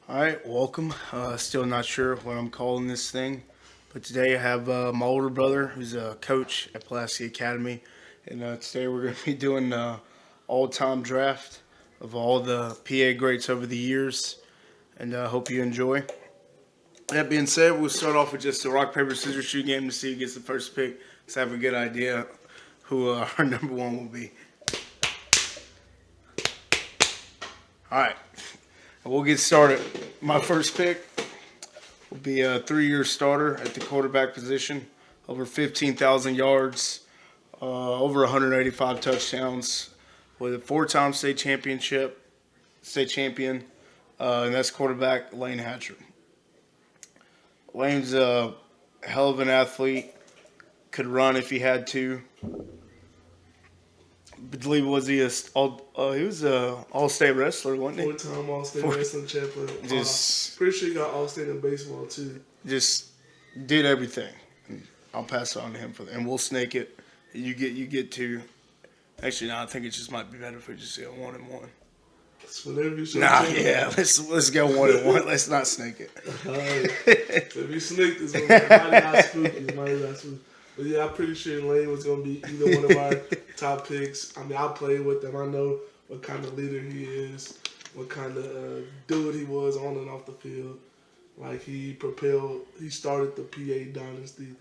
All right, welcome. Still not sure what I'm calling this thing, but today I have my older brother who's a coach at Pulaski Academy, and today we're going to be doing all-time draft of all the PA greats over the years, and I hope you enjoy. That being said, we'll start off with just a rock paper scissors shoot game to see who gets the first pick. Let's have a good idea who our number one will be. All right, we'll get started. My first pick will be a 3-year starter at the quarterback position, over 15,000 yards, over 185 touchdowns, with a 4-time state champion, and that's quarterback Lane Hatcher. Lane's a hell of an athlete, could run if he had to. I believe he was a all-state wrestler, wasn't he? Four-time All-State Wrestling champion. Just Pretty sure he got All-State in baseball too. just did everything. I'll pass it on to him and we'll snake it. You get to. Actually, no, I think it just might be better if we just go 1-1. It's whatever you should. Nah, yeah, let's go 1-1. Let's not snake it. So if you snake this one, it might not spooky. But yeah, I'm pretty sure Lane was going to be either one of our top picks. I mean, I played with him. I know what kind of leader he is, what kind of dude he was on and off the field. Like, he started the PA dynasty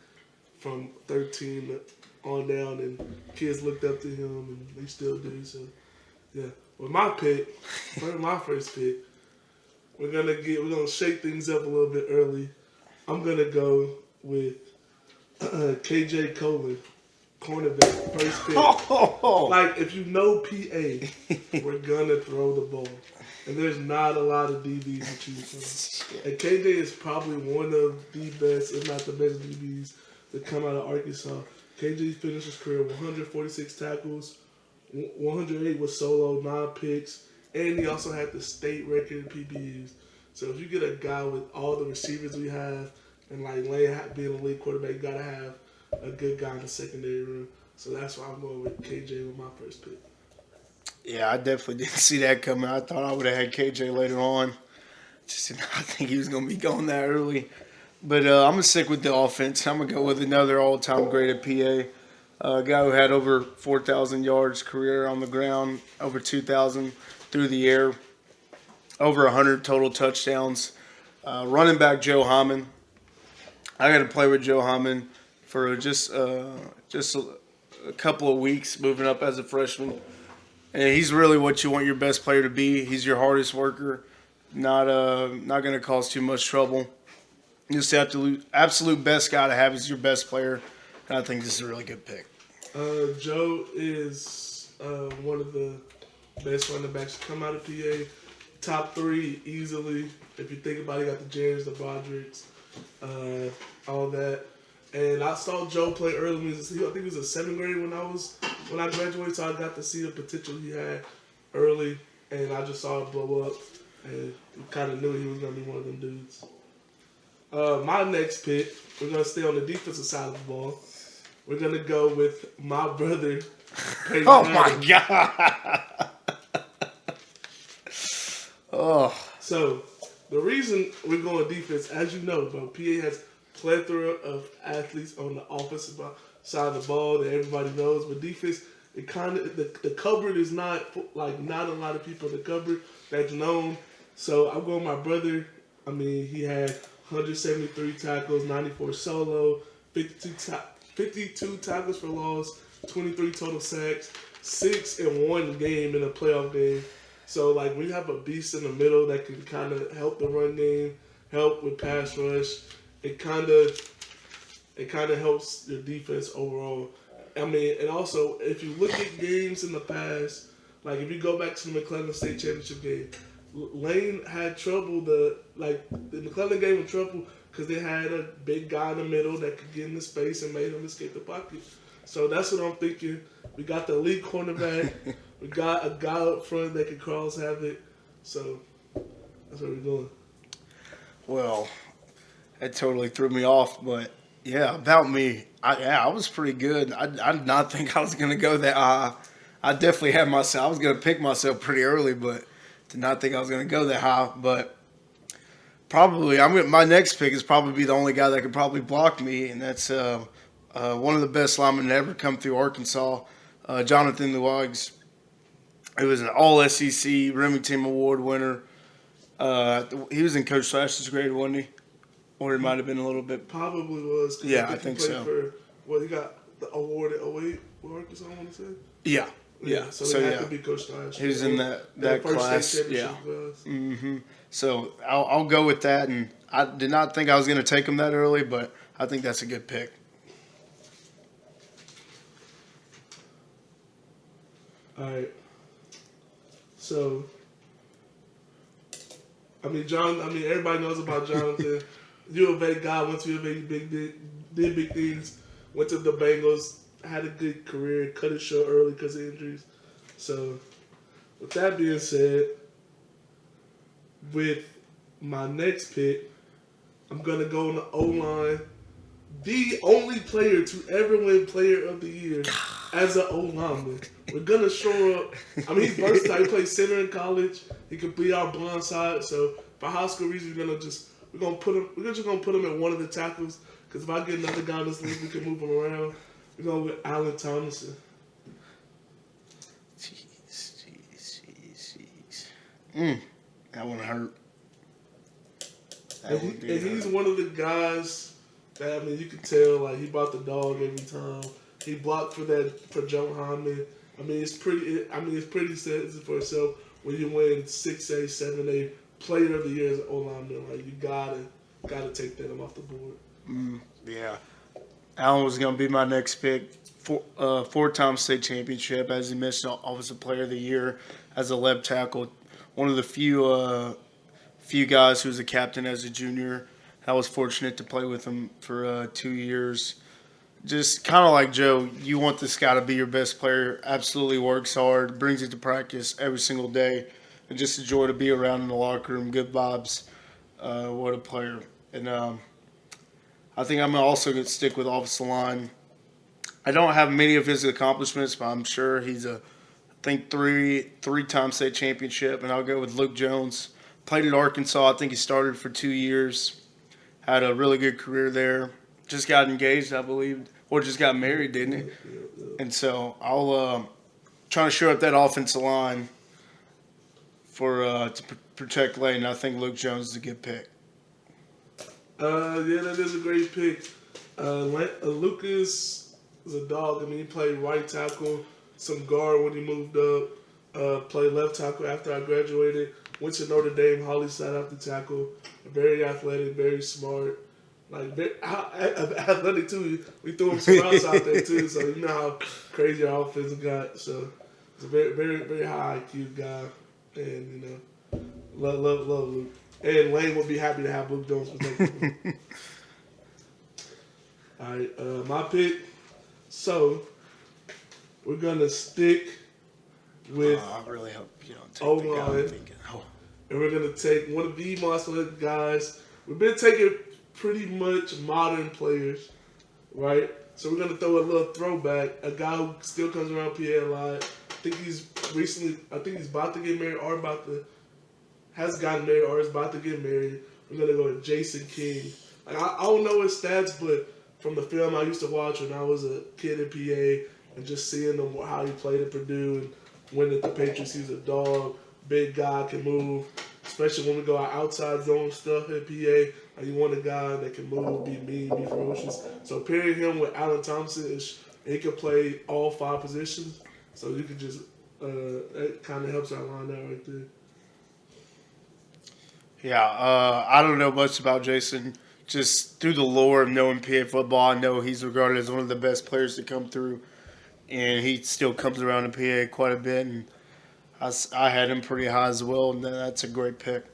from 13 on down, and kids looked up to him, and they still do. So, yeah. With my first pick, we're gonna shake things up a little bit early. I'm gonna go with KJ Coleman, cornerback, first pick. Like, if you know PA, we're gonna throw the ball, and there's not a lot of DBs to choose from. And KJ is probably one of the best, if not the best, DBs to come out of Arkansas. KJ finished his career with 146 tackles. 108 was solo, 9 picks, and he also had the state record in PBUs. So if you get a guy with all the receivers we have, and like Lane being a lead quarterback, you gotta have a good guy in the secondary room. So that's why I'm going with KJ with my first pick. Yeah, I definitely didn't see that coming. I thought I would have had KJ later on. Just did not think he was going to be going that early. But I'm going to stick with the offense. I'm going to go with another all-time great at PA. A guy who had over 4,000 yards career on the ground, over 2,000 through the air, over 100 total touchdowns. Running back Joe Hammond. I got to play with Joe Hammond for just a couple of weeks moving up as a freshman. And he's really what you want your best player to be. He's your hardest worker, not going to cause too much trouble. Just the absolute best guy to have is your best player. And I think this is a really good pick. Joe is one of the best running backs to come out of PA. Top 3 easily. If you think about it, you got the James, the Broderick's, all that. And I saw Joe play early. I think he was in 7th grade when I graduated, so I got to see the potential he had early, and I just saw it blow up, and kind of knew he was going to be one of them dudes. My next pick, we're going to stay on the defensive side of the ball. We're going to go with my brother, Peyton Adams. My God. Oh. So, the reason we're going defense, as you know, bro, PA has plethora of athletes on the offensive side of the ball that everybody knows. But defense, it kind of the cupboard is not a lot of people in the cupboard that's known. So I'm going with my brother. I mean, he had 173 tackles, 94 solo, 52 tackles for loss, 23 total sacks, 6 in one game in a playoff game. So, like, we have a beast in the middle that can kind of help the run game, help with pass rush. It kind of helps your defense overall. I mean, and also, if you look at games in the past, like if you go back to the McClellan State Championship game, Lane had trouble. The McClellan game was trouble because they had a big guy in the middle that could get into space and made him escape the pocket. So that's what I'm thinking. We got the elite cornerback. We got a guy up front that can cause havoc. So that's where we're going. Well, that totally threw me off, but yeah, about me, I was pretty good. I did not think I was going to go that high. I definitely I was going to pick myself pretty early, but did not think I was going to go that high. But Probably, my next pick is probably the only guy that could probably block me, and that's one of the best linemen to ever come through Arkansas, Jonathan Luags. He was an All SEC Remington Award winner. He was in Coach Slash's grade, wasn't he? Or it might have been a little bit. Probably was. 'Cause Yeah, I he think played so. For, well, he got the award at 08 with Arkansas, I want to say. Yeah, yeah. So he had to be Coach Slash. He was in that first class. state Yeah. championship class. So I'll go with that. And I did not think I was going to take him that early, but I think that's a good pick. All right. So, everybody knows about Jonathan. U of A guy, went to U of A, did big things, went to the Bengals, had a good career, cut it short early because of injuries. So, with that being said, with my next pick, I'm going to go on the O-line. The only player to ever win Player of the Year as an O-lineman. We're going to show up. He's versatile. He played center in college. He could be our blind side. So, for high school reasons, we're just going to put him at one of the tackles. Because if I get another guy in this league, we can move him around. We're going with Allen Thomason. Jeez. That one hurt. And he's one of the guys that, you can tell, like, he brought the dog every time. He blocked for Joe Hyman. It's pretty says it for itself when you win 6A, 7A Player of the Year as an O-lineman. Like, you gotta take that off the board. Yeah. Allen was going to be my next pick. Four-time state championship, as he mentioned, Offensive Player of the Year as a left tackle. One of the few guys who was a captain as a junior. I was fortunate to play with him for 2 years. Just kind of like Joe, you want this guy to be your best player. Absolutely works hard, brings it to practice every single day, and just a joy to be around in the locker room. Good vibes. What a player! And I think I'm also going to stick with offensive line. I don't have many of his accomplishments, but I'm sure he's three-time state championship, and I'll go with Luke Jones. Played at Arkansas. I think he started for 2 years. Had a really good career there. Just got engaged, I believe, or just got married, didn't he? And so I'll try to shore up that offensive line to protect Layton. I think Luke Jones is a good pick. Yeah, that is a great pick. Lucas is a dog. He played right tackle, some guard when he moved up. Played left tackle after I graduated. Went to Notre Dame, Holly side after tackle. Very athletic, very smart. Athletic too. We threw him some routes out there too, so you know how crazy our offense got. So he's a very, very, very high IQ guy, and love Luke. And Lane would be happy to have Luke Jones protect him. All right, my pick. So we're gonna stick with. I really hope you don't take O-line, the guy I'm thinking. and we're gonna take one of the most athletic guys. We've been taking pretty much modern players, right? So we're gonna throw a little throwback. A guy who still comes around PA a lot. I think he's about to get married has gotten married or is about to get married. We're gonna go with Jason King. Like, I don't know his stats, but from the film I used to watch when I was a kid at PA and just seeing him how he played at Purdue and when at the Patriots, he's a dog, big guy, can move. Especially when we go outside zone stuff at PA. Like, you want a guy that can move, be mean, be ferocious. So pairing him with Allen Thompson, he can play all 5 positions. So you can just that kind of helps our line out right there. Yeah, I don't know much about Jason. Just through the lore of knowing PA football, I know he's regarded as one of the best players to come through, and he still comes around in PA quite a bit. And I had him pretty high as well, and that's a great pick.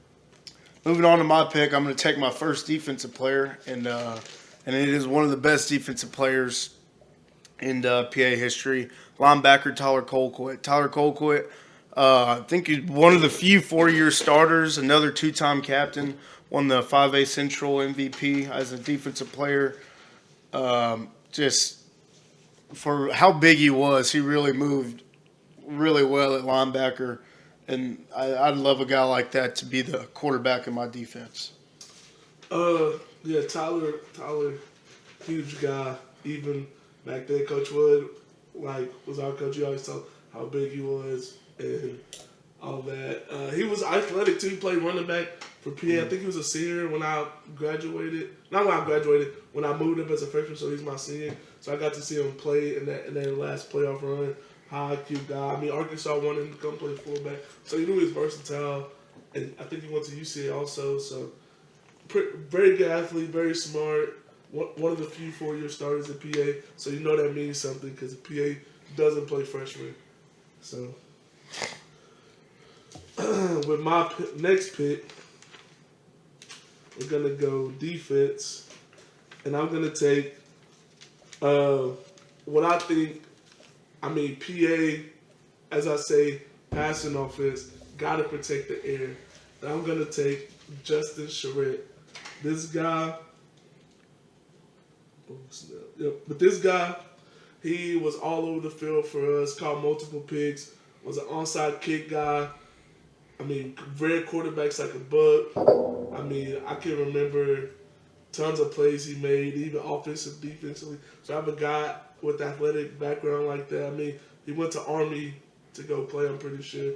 Moving on to my pick, I'm going to take my first defensive player, and it is one of the best defensive players in PA history. Linebacker Tyler Colquitt. Tyler Colquitt, I think he's one of the few 4-year starters, another 2-time captain, won the 5A Central MVP as a defensive player. Just for how big he was, he really moved really well at linebacker. And I'd love a guy like that to be the quarterback in my defense. Yeah, Tyler, huge guy. Even back then, Coach Wood, was our coach. He always told how big he was and all that. He was athletic too. He played running back for PA. I think he was a senior when I graduated. Not when I graduated. When I moved up as a freshman, so he's my senior. So I got to see him play in that last playoff run. High IQ guy. I mean, Arkansas wanted him to come play fullback, so he knew he was versatile. And I think he went to UCA also. So very good athlete, very smart. One of the few 4-year starters at PA. So you know that means something because PA doesn't play freshmen. So with my next pick, we're gonna go defense, and I'm gonna take what I think. I mean, PA, as I say, passing offense, gotta protect the air. And I'm gonna take Justin Charette. This guy, but this guy, he was all over the field for us. Caught multiple picks. Was an onside kick guy. I mean, ran quarterbacks like a bug. I mean, I can remember tons of plays he made, even offensive, defensively. So I have a guy with athletic background like that. I mean, he went to Army to go play, I'm pretty sure.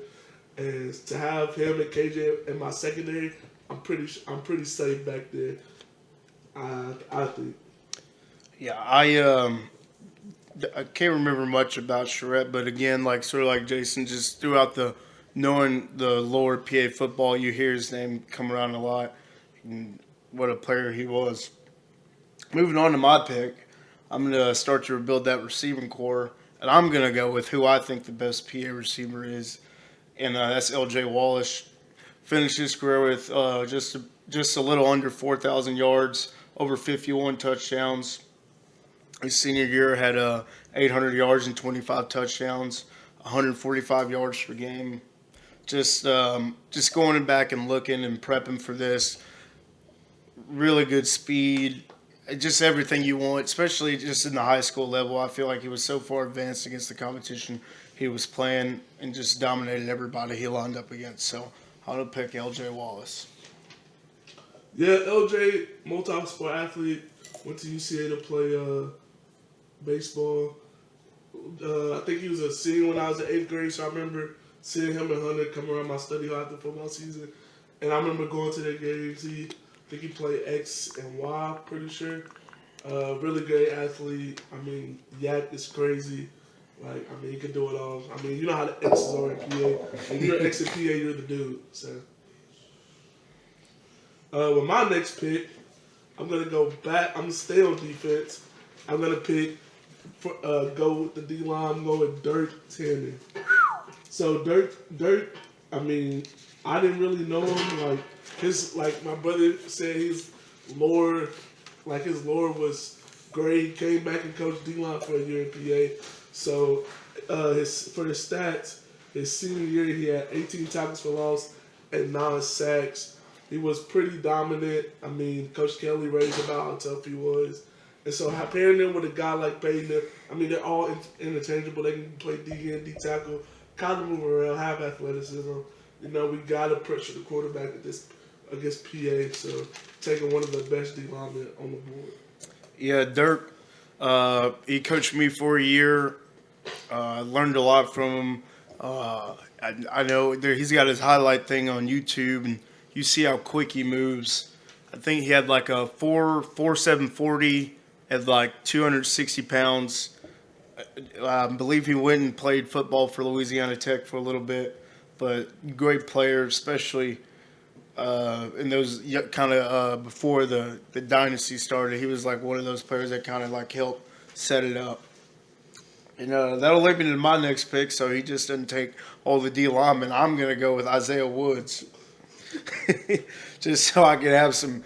And to have him and KJ in my secondary, I'm pretty safe back there. I think. Yeah, I can't remember much about Charette, but again, like sort of like Jason, just throughout the knowing the lower PA football, you hear his name come around a lot. And what a player he was. Moving on to my pick, I'm gonna start to rebuild that receiving core, and I'm gonna go with who I think the best PA receiver is, and that's LJ Wallace. Finished his career with just a little under 4,000 yards, over 51 touchdowns. His senior year had 800 yards and 25 touchdowns, 145 yards per game. Just going back and looking and prepping for this, really good speed, just everything you want, especially just in the high school level. I feel like he was so far advanced against the competition he was playing and just dominated everybody he lined up against. So I'm going to pick LJ Wallace. Yeah, LJ, multi-sport athlete, went to UCA to play baseball. I think he was a senior when I was in 8th grade, so I remember seeing him and Hunter come around my study hall after football season. And I remember going to their games. I think he played X and Y, pretty sure. Really great athlete. I mean, Yak is crazy. Like, I mean, he can do it all. I mean, you know how the X's are in PA. And you're X in PA, you're the dude. So, with my next pick, I'm going to go back. I'm going to stay on defense. I'm going to go with the D-line. I'm going with Dirk Tanner. So, Dirk, I mean, I didn't really know him. Like my brother said, his lore was great. He came back and coached D-line for a year in PA. So, for his stats, his senior year, he had 18 tackles for loss and 9 sacks. He was pretty dominant. I mean, Coach Kelly raised about how tough he was. And so pairing them with a guy like Payton, I mean, they're all interchangeable. They can play D and D tackle, kind of move around, have athleticism. You know, we got to pressure the quarterback against PA. So taking one of the best D linemen on the board. Yeah, Dirk, he coached me for a year. I learned a lot from him. I know he's got his highlight thing on YouTube, and you see how quick he moves. I think he had like a 4.7 40 at like 260 pounds. I believe he went and played football for Louisiana Tech for a little bit, but great player, especially in those kind of before the dynasty started. He was like one of those players that kind of like helped set it up. And that'll lead me to my next pick, so he just doesn't take all the D linemen. I'm going to go with Isaiah Woods. Just so I can have some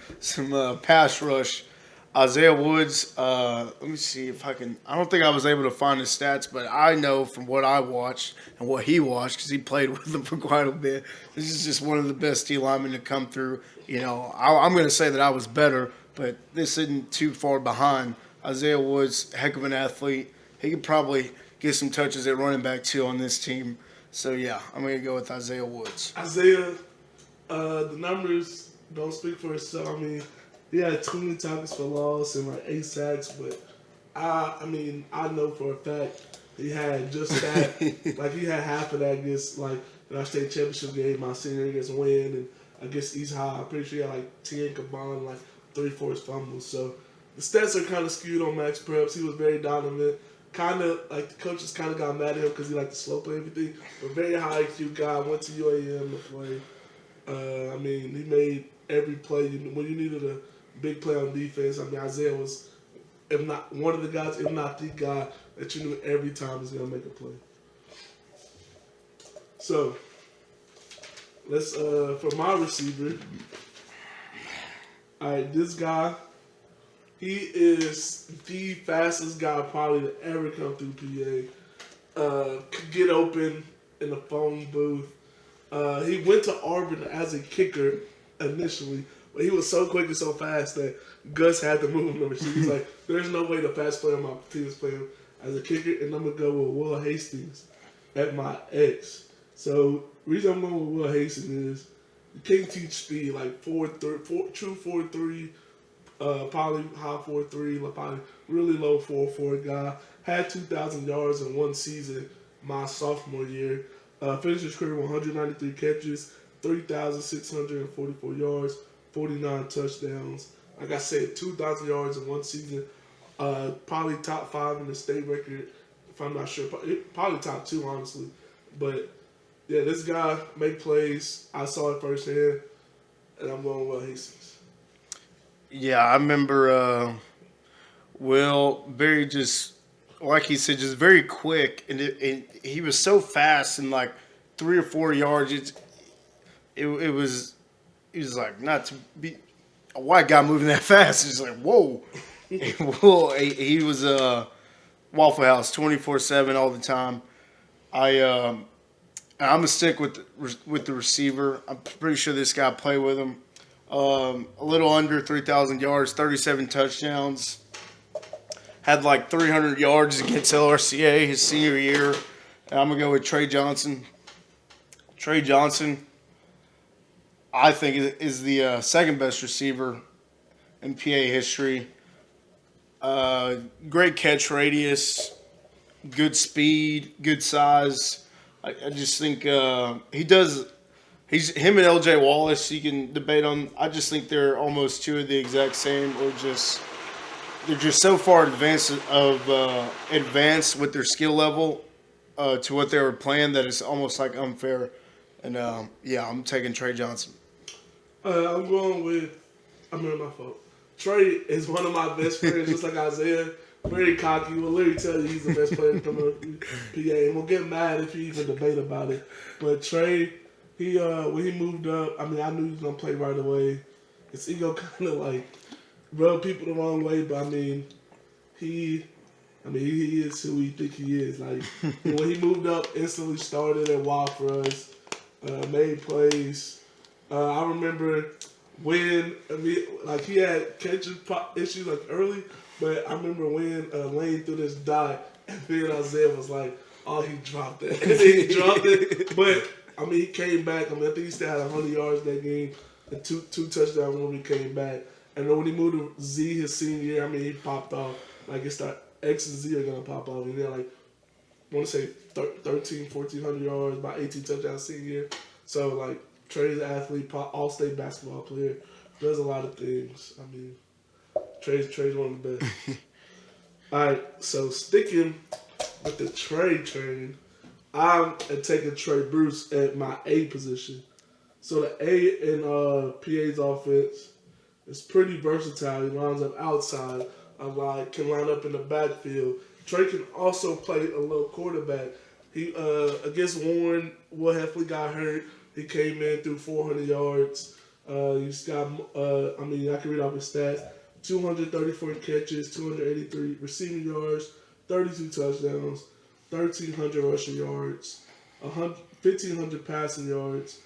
pass rush. Isaiah Woods, let me see if I can. I don't think I was able to find his stats, but I know from what I watched and what he watched, because he played with them for quite a bit, this is just one of the best D linemen to come through. You know, I'm going to say that I was better, but this isn't too far behind. Isaiah Woods, heck of an athlete. He could probably get some touches at running back, too, on this team. So, yeah, I'm going to go with Isaiah Woods. Isaiah, the numbers don't speak for itself. I mean, he had 20 tackles for loss and like 8 sacks, but I know for a fact he had just that. Like he had half of that against like in our state championship game my senior year against Wynn and against East High. I'm pretty sure he had like 10 combined, like 3 forced fumbles. So the stats are kind of skewed on Max Preps. He was very dominant. Kind of like the coaches kind of got mad at him because he liked to slow play everything. But very high IQ guy. Went to UAM to play. He made every play. When you needed a big play on defense, Isaiah was, if not one of the guys, if not the guy that you knew every time was going to make a play. So, let's, for my receiver, all right, this guy, he is the fastest guy probably to ever come through PA. Could get open in the phone booth. He went to Auburn as a kicker initially, but he was so quick and so fast that Gus had to move him. So he's like, there's no way the fast player on my team is playing as a kicker, and I'm going to go with Will Hastings at my X. So the reason I'm going with Will Hastings is you can't teach speed, like true 4.3, probably high 4.3, probably really low 4.4 guy. Had 2,000 yards in one season my sophomore year. Finished his career with 193 catches, 3,644 yards, 49 touchdowns. Like I said, 2,000 yards in one season. Probably top 5 in the state record, if I'm not sure. Probably top 2, honestly. But, yeah, this guy made plays. I saw it firsthand, and I'm going with Hastings. Yeah, I remember Will very just like he said, just very quick, and he was so fast in like 3 or 4 yards. It was like not to be a white guy moving that fast. It's like whoa, whoa. He was Waffle House 24/7 all the time. I'm gonna stick with the receiver. I'm pretty sure this guy played with him. A little under 3,000 yards, 37 touchdowns. Had like 300 yards against LRCA his senior year. And I'm going to go with Trey Johnson. Trey Johnson, I think, is the second best receiver in PA history. Great catch radius, good speed, good size. I just think he does. Him and LJ Wallace. You can debate on. I just think they're almost two of the exact same, or just they're just so far advanced with their skill level to what they were playing that it's almost like unfair. And I'm taking Trey Johnson. I'm going with. My fault. Trey is one of my best friends, just like Isaiah. Very cocky. Will literally tell you he's the best player coming up through PA, and we'll get mad if you even debate about it. But Trey, he when he moved up, I knew he was gonna play right away. His ego kind of like rubbed people the wrong way, but he is who we think he is. Like when he moved up, instantly started and wild for us. Made plays. I remember when he had catching issues like early, but I remember when Lane threw this dot, and me and Isaiah was like, "Oh, he dropped it." And he dropped it, but he came back. I think he still had 100 yards that game, and two touchdowns when he came back. And then when he moved to Z his senior year, he popped off. Like it's the X and Z are gonna pop off, and then I want to say 1,400 yards, about 18 touchdowns senior year. So like Trey's an athlete, all-state basketball player, does a lot of things. Trey's one of the best. All right, so sticking with the Trey train, I'm taking Trey Bruce at my A position. So the A in PA's offense is pretty versatile. He lines up outside, can line up in the backfield. Trey can also play a little quarterback. He against Warren, Will Heffley got hurt. He came in through 400 yards. He's got, I can read off his stats. 234 catches, 283 receiving yards, 32 touchdowns, 1,300 rushing yards, 1,500 passing yards,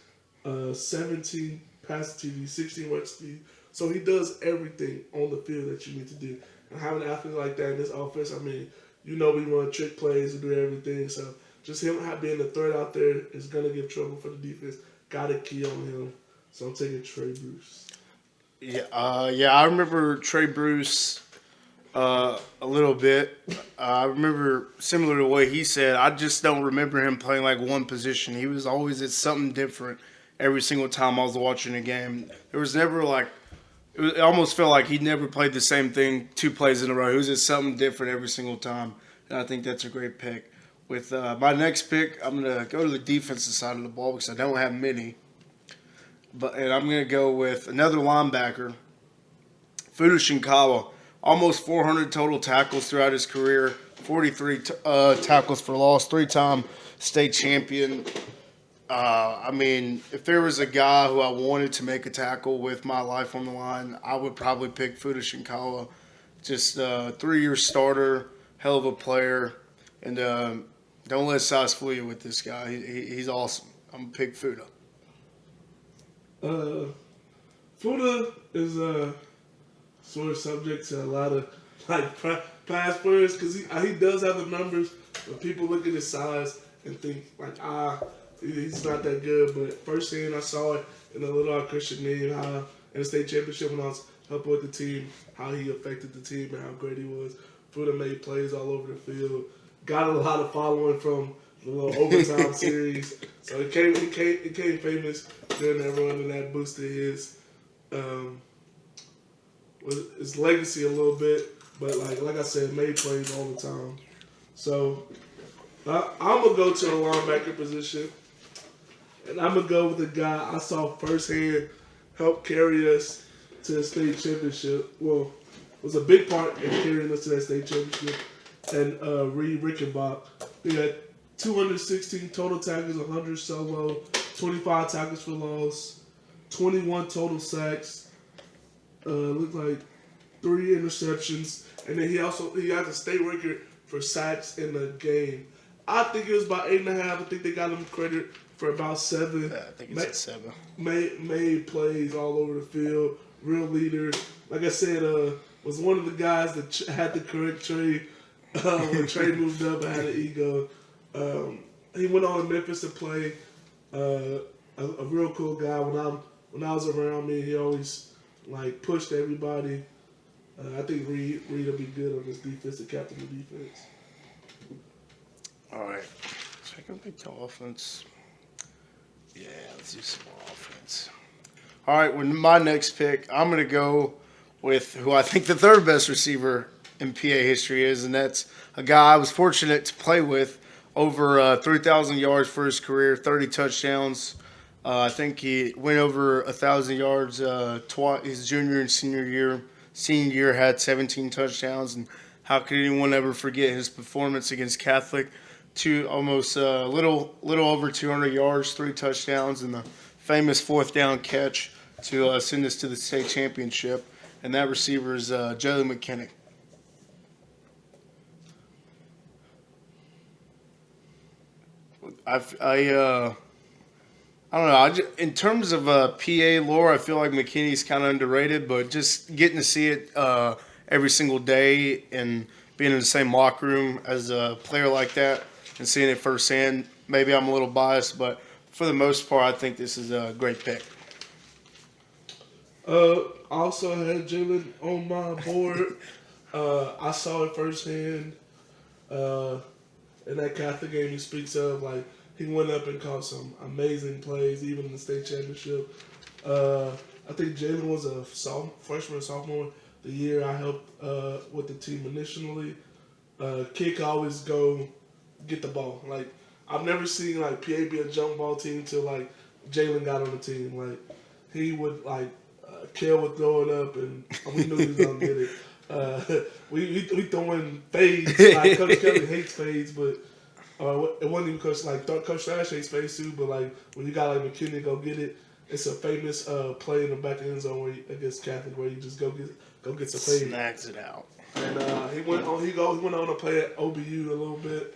17 passing TD, 16 rush speed. So he does everything on the field that you need to do. And having an athlete like that in this offense, we run trick plays and do everything. So just him being the threat out there is going to give trouble for the defense. Got to key on him. So I'm taking Trey Bruce. Yeah, I remember Trey Bruce a little bit. I remember similar to what he said. I just don't remember him playing like one position. He was always at something different every single time I was watching a game. There was never like it almost felt like he never played the same thing 2 plays in a row. He was at something different every single time, and I think that's a great pick. With my next pick, I'm gonna go to the defensive side of the ball because I don't have many, and I'm gonna go with another linebacker, Fuda Shinkawa. Almost 400 total tackles throughout his career, 43 tackles for loss, 3-time state champion. I mean, if there was a guy who I wanted to make a tackle with my life on the line, I would probably pick Fuda Shinkawa. Just a 3-year starter, hell of a player, and don't let size fool you with this guy. He's awesome. I'm gonna pick Fuda. Fuda is sort of subject to a lot of like past players because he does have the numbers, but people look at his size and think like he's not that good. But firsthand, I saw it in the Little Rock Christian game, how in the state championship when I was helping with the team, how he affected the team and how great he was. Fuda made plays all over the field, got a lot of following from the little overtime series. So it became famous during that run, and that boosted his legacy a little bit. But like I said, made plays all the time. So I'm gonna go to the linebacker position, and I'm gonna go with the guy I saw firsthand help carry us to the state championship. Well, was a big part in carrying us to that state championship. And Reed Rickenbach, he had 216 total tackles, 100 solo, 25 tackles for loss, 21 total sacks. Looked like 3 interceptions, and then he has a state record for sacks in the game. I think it was about 8.5. I think they got him credit for about 7. Yeah, I think it's at 7. Made plays all over the field. Real leader. Like I said, was one of the guys that had to correct Trey when Trey moved up and had an ego. He went on to Memphis to play. A real cool guy. When I was around me, he always pushed everybody. I think Reed will be good on this defense, the captain of defense. All right. Second pick to offense. Yeah, let's do some more offense. All right, with my next pick, I'm going to go with who I think the third best receiver in PA history is, and that's a guy I was fortunate to play with. Over 3,000 yards for his career, 30 touchdowns. I think he went over 1,000 yards his junior and senior year. Senior year had 17 touchdowns, and how could anyone ever forget his performance against Catholic? Almost a little over 200 yards, 3 touchdowns, and the famous 4th down catch to send us to the state championship. And that receiver is Joey McKinnick. I don't know. In terms of PA lore, I feel like McKinney's kind of underrated, but just getting to see it every single day and being in the same locker room as a player like that and seeing it firsthand, maybe I'm a little biased, but for the most part, I think this is a great pick. Also had Jalen on my board. I saw it firsthand in that Catholic game he speaks of. He went up and caught some amazing plays, even in the state championship. I think Jalen was a freshman or sophomore the year I helped with the team initially. Kick always go get the ball. I've never seen PA be a jump ball team till Jalen got on the team. He would Kel would throw it up and we knew he was gonna get it. We throwing fades. Coach Kelly hates fades, but it wasn't even Coach Thrash hates fades too. But when you got McKinney go get it, it's a famous play in the back of the end zone against Catholic where you just go get some fade. Snags it out. And he went on to play at OBU a little bit.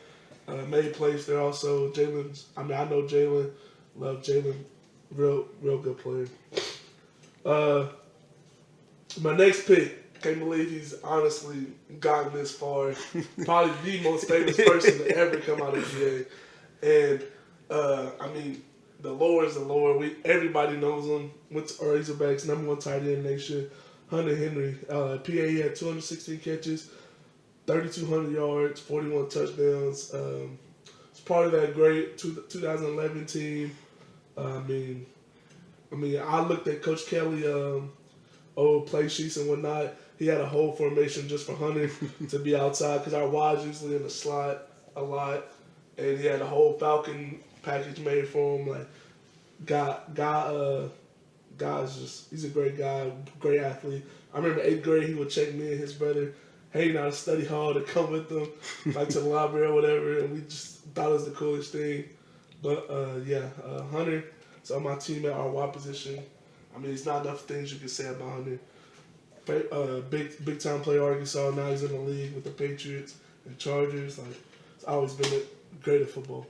Made plays there also. I know Jalen. Love Jalen. Real good player. My next pick, can't believe he's honestly gotten this far. Probably the most famous person to ever come out of PA. And, the lower is the lower. Everybody knows him. Went to Razorbacks, #1 tight end nation. Hunter Henry. PA had 216 catches, 3,200 yards, 41 touchdowns. It's part of that great 2011 team. I mean, I looked at Coach Kelly old play sheets and whatnot. He had a whole formation just for Hunter to be outside because our wide's usually in the slot a lot, and he had a whole Falcon package made for him. Like, guy's just, he's a great guy, great athlete. I remember 8th grade, he would check me and his brother Hayden out of study hall to come with them, like to the library or whatever, and we just thought it was the coolest thing. But Hunter, so my team at our wide position. I mean, it's not enough things you can say about Hunter. Big time player Arkansas. Now he's in the league with the Patriots and Chargers. Like, it's always been great at football.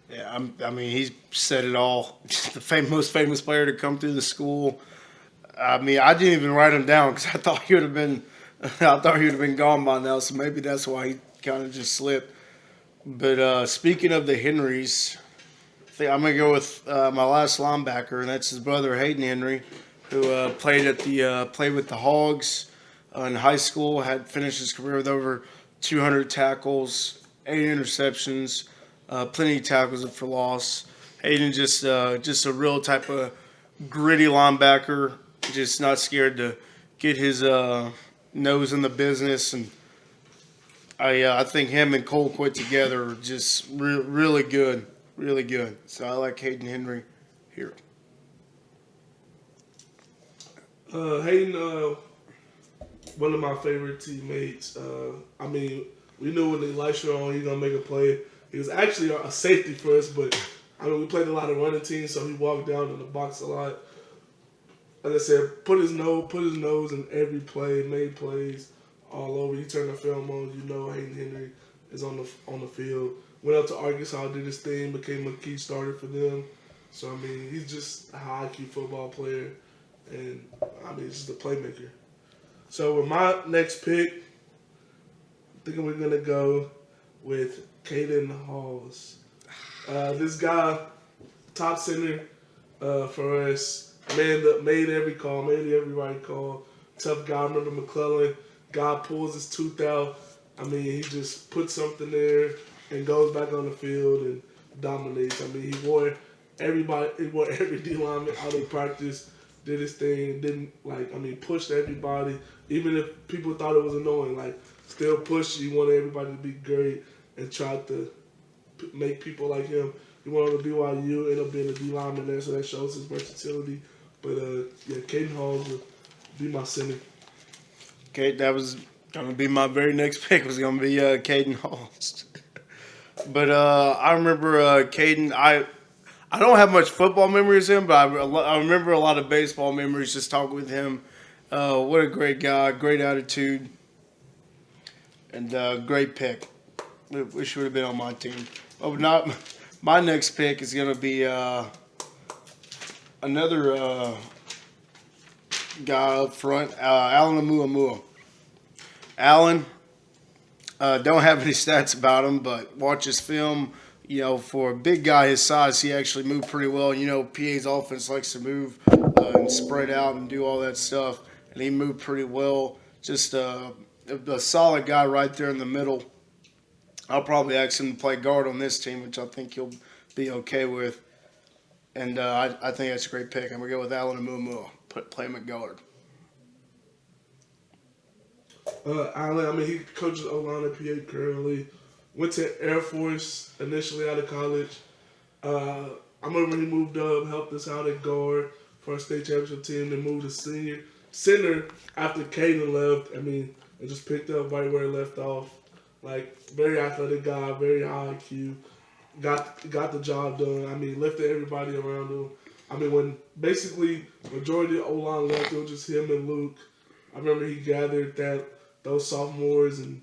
Yeah, I mean, he's said it all. Just the most famous player to come through the school. I mean, I didn't even write him down because I thought he would have been gone by now. So maybe that's why he kind of just slipped. But speaking of the Henrys, I'm gonna go with my last linebacker, and that's his brother Hayden Henry, who played with the Hogs in high school. Had finished his career with over 200 tackles, 8 interceptions, plenty of tackles for loss. Hayden just a real type of gritty linebacker, just not scared to get his nose in the business. And I think him and Colquitt together are just really good. Really good. So I like Hayden Henry here. Hayden, one of my favorite teammates. I mean, we knew when Elisha on, he gonna make a play. He was actually a safety for us, but I mean, we played a lot of running teams, so he walked down in the box a lot. Like I said, put his nose in every play, made plays all over. You turn the film on, you know Hayden Henry is on the field. Went up to Arkansas, did his thing, became a key starter for them. So, I mean, he's just a high IQ football player. And, I mean, he's just a playmaker. So, with my next pick, I'm thinking we're going to go with Caden Halls. This guy, top center for us, made every call, made every right call. Tough guy. I remember McClellan. Guy pulls his tooth out. I mean, he just puts something there and goes back on the field and dominates. I mean, he wore every D lineman out of practice, did his thing, pushed everybody. Even if people thought it was annoying, still pushed. He wanted everybody to be great and tried to make people like him. He went on to BYU, ended up being a D lineman there, so that shows his versatility. But, Caden Halls would be my center. Okay, that was going to be my very next pick was going to be Caden Halls. But I remember Caden. I don't have much football memories of him, but I remember a lot of baseball memories just talking with him. What a great guy, great attitude, and great pick. Wish he would have been on my team. Oh, not my next pick is going to be another guy up front, Alan Amuamua. Alan. Don't have any stats about him, but watch his film. You know, for a big guy his size, he actually moved pretty well. You know, PA's offense likes to move and spread out and do all that stuff, and he moved pretty well. Just a solid guy right there in the middle. I'll probably ask him to play guard on this team, which I think he'll be okay with. And I think that's a great pick. I'm going to go with Alan Amuamua. Play him at guard. Allen, I mean, he coaches O-line at PA currently. Went to Air Force initially out of college. I remember he moved up, helped us out at guard for our state championship team. Then moved to center after Caden left. I mean, it just picked up right where it left off. Very athletic guy, very high IQ. Got the job done. I mean, lifted everybody around him. I mean, when basically majority of O-line left, it was just him and Luke. I remember he gathered those sophomores and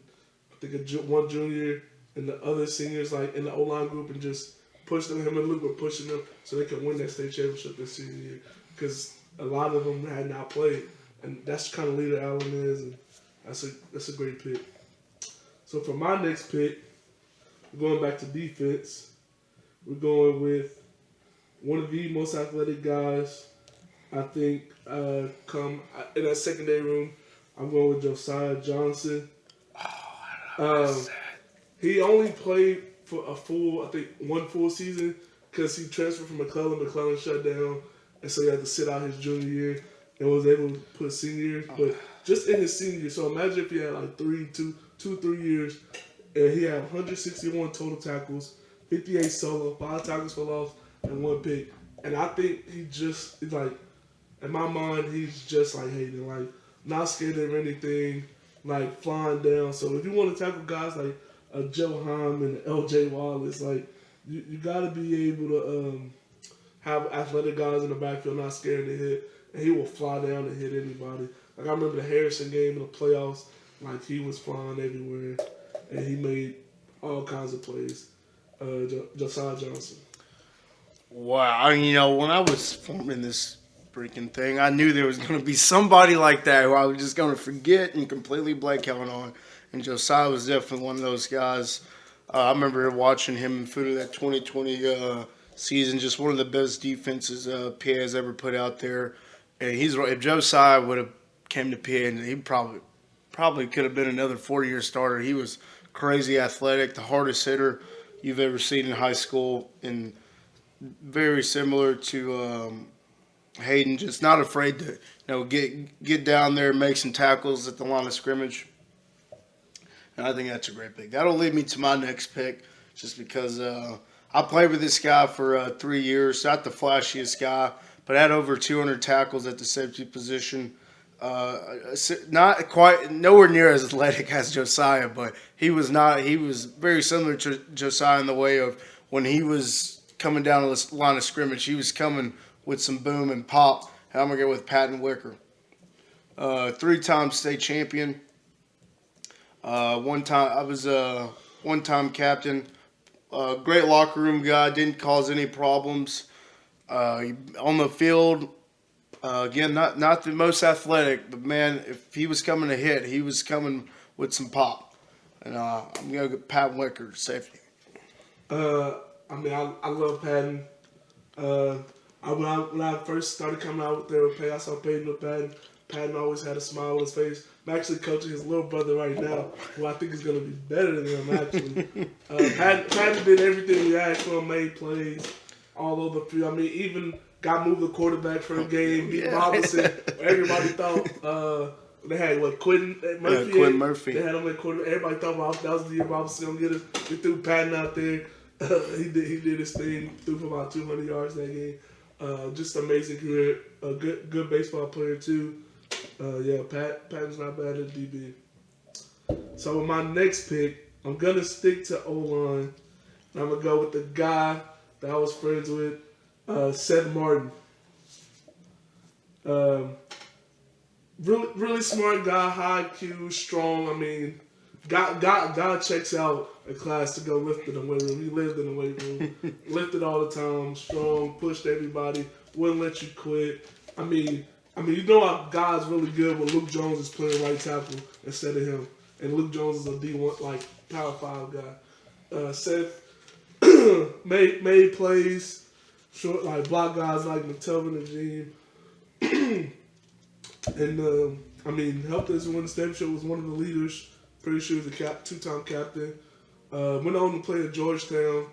I think one junior and the other seniors in the O-line group and just pushed them. Him and Luke were pushing them so they could win that state championship this senior year because a lot of them had not played, and that's the kind of leader Allen is, and that's a great pick. So for my next pick, we're going back to defense. We're going with one of the most athletic guys. I think come in that secondary room, I'm going with Josiah Johnson. Um, he only played for I think one full season because he transferred from McClellan. McClellan shut down, and so he had to sit out his junior year and was able to put senior year. But just in his senior year, so imagine if he had like 3 years, and he had 161 total tackles, 58 solo, 5 tackles for loss, and 1 pick. And I think he's like, in my mind, he's just like Hayden, like not scared of anything, like flying down. So if you want to tackle guys like Joe Heim and L.J. Wallace, like you got to be able to have athletic guys in the backfield not scared to hit, and he will fly down and hit anybody. Like I remember the Harrison game in the playoffs, like he was flying everywhere, and he made all kinds of plays. Josiah Johnson. Wow, when I was forming this freaking thing, I knew there was going to be somebody like that who I was just going to forget and completely blank out on. And Josiah was definitely one of those guys. I remember watching him through that 2020 season, just one of the best defenses PA has ever put out there. And he's right. If Josiah would have came to PA, he probably could have been another 4-year starter. He was crazy athletic, the hardest hitter you've ever seen in high school, and very similar to Hayden. Just not afraid to get down there and make some tackles at the line of scrimmage. And I think that's a great pick. That'll lead me to my next pick, just because I played with this guy for 3 years. Not the flashiest guy, but had over 200 tackles at the safety position. Not quite, nowhere near as athletic as Josiah, but he was not. He was very similar to Josiah in the way of when he was coming down the line of scrimmage, he was coming with some boom and pop. And I'm gonna go with Patton Wicker, 3-time state champion. I was a one-time captain. Great locker room guy. Didn't cause any problems. On the field, again, not the most athletic, but man, if he was coming to hit, he was coming with some pop. And I'm gonna get Pat Wicker, safety. I love Patton. When I first started coming out there with Payton, I saw Payton with Patton. Patton always had a smile on his face. I'm actually coaching his little brother right now, who I think is going to be better than him, actually. Patton did everything we asked for him, made plays all over the field. I mean, even got moved the quarterback for a game, beat Robinson. Everybody thought they had, Quentin Murphy? Quentin Murphy. They had him at quarterback. Everybody thought that was the year Robinson going to get it. They threw Patton out there. He did his thing, threw for about 200 yards that game. Just amazing career. A good baseball player, too. Patton's not bad at DB. So with my next pick, I'm going to stick to O-line. And I'm going to go with the guy that I was friends with, Seth Martin. Really smart guy, high IQ, strong. I mean, God checks out a class to go lift in the weight room. He lived in the weight room, lifted all the time, strong, pushed everybody, wouldn't let you quit. I mean, you know our guy's really good when Luke Jones is playing right tackle instead of him, and Luke Jones is a D1 like Power 5 guy. Seth made plays, short like block guys like McTelvin and Gene, and helped us win the championship. Was one of the leaders. Pretty sure he was a 2-time captain. Went on to play at Georgetown.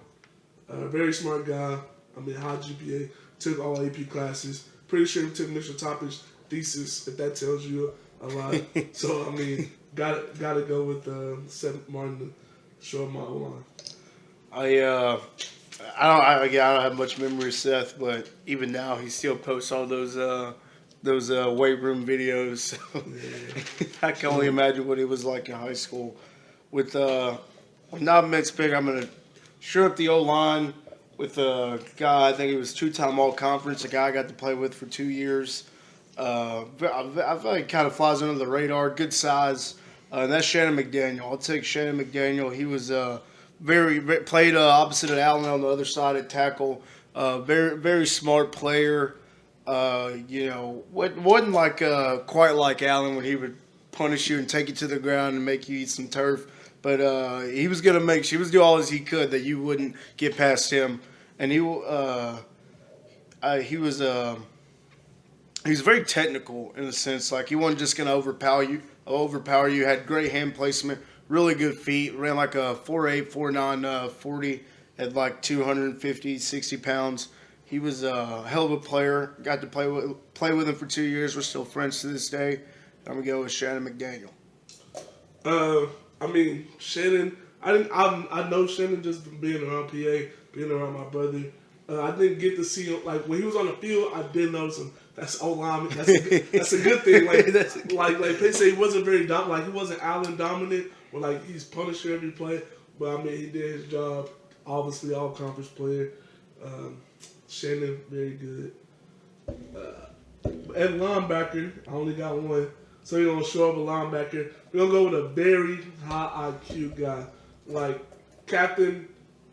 Very smart guy. High GPA. Took all AP classes. Pretty sure he took Mr. Topich's thesis, if that tells you a lot. So, gotta go with Seth Martin to show up my O-line. I don't have much memory of Seth, but even now he still posts all those weight room videos. Yeah. I can only imagine what he was like in high school. With not mixed pick, I'm gonna shore up the O line with a guy. I think he was 2-time All Conference. A guy I got to play with for 2 years. I feel like kind of flies under the radar. Good size. And that's Shannon McDaniel. I'll take Shannon McDaniel. He was played opposite of Allen on the other side at tackle. Very very smart player. Wasn't like quite like Allen when he would punish you and take you to the ground and make you eat some turf. But he was do all as he could that you wouldn't get past him. And He was very technical in a sense. Like he wasn't just going to overpower you. Had great hand placement, really good feet. Ran like a 4.8, 4.9, 40 at like 250, 60 pounds. He was a hell of a player. Got to play with him for 2 years. We're still friends to this day. I'm gonna go with Shannon McDaniel. I mean, Shannon. I know Shannon just from being around PA, being around my brother. I didn't get to see him like when he was on the field. I did notice him. That's O-line. That's a good thing. Like they say, he wasn't very dominant. Like he wasn't Allen dominant, but like he's punisher every play. But I mean, he did his job. Obviously, all conference player. Shannon, very good. At linebacker, I only got one. So you're gonna show up a linebacker. We're gonna go with a very high IQ guy. Like Captain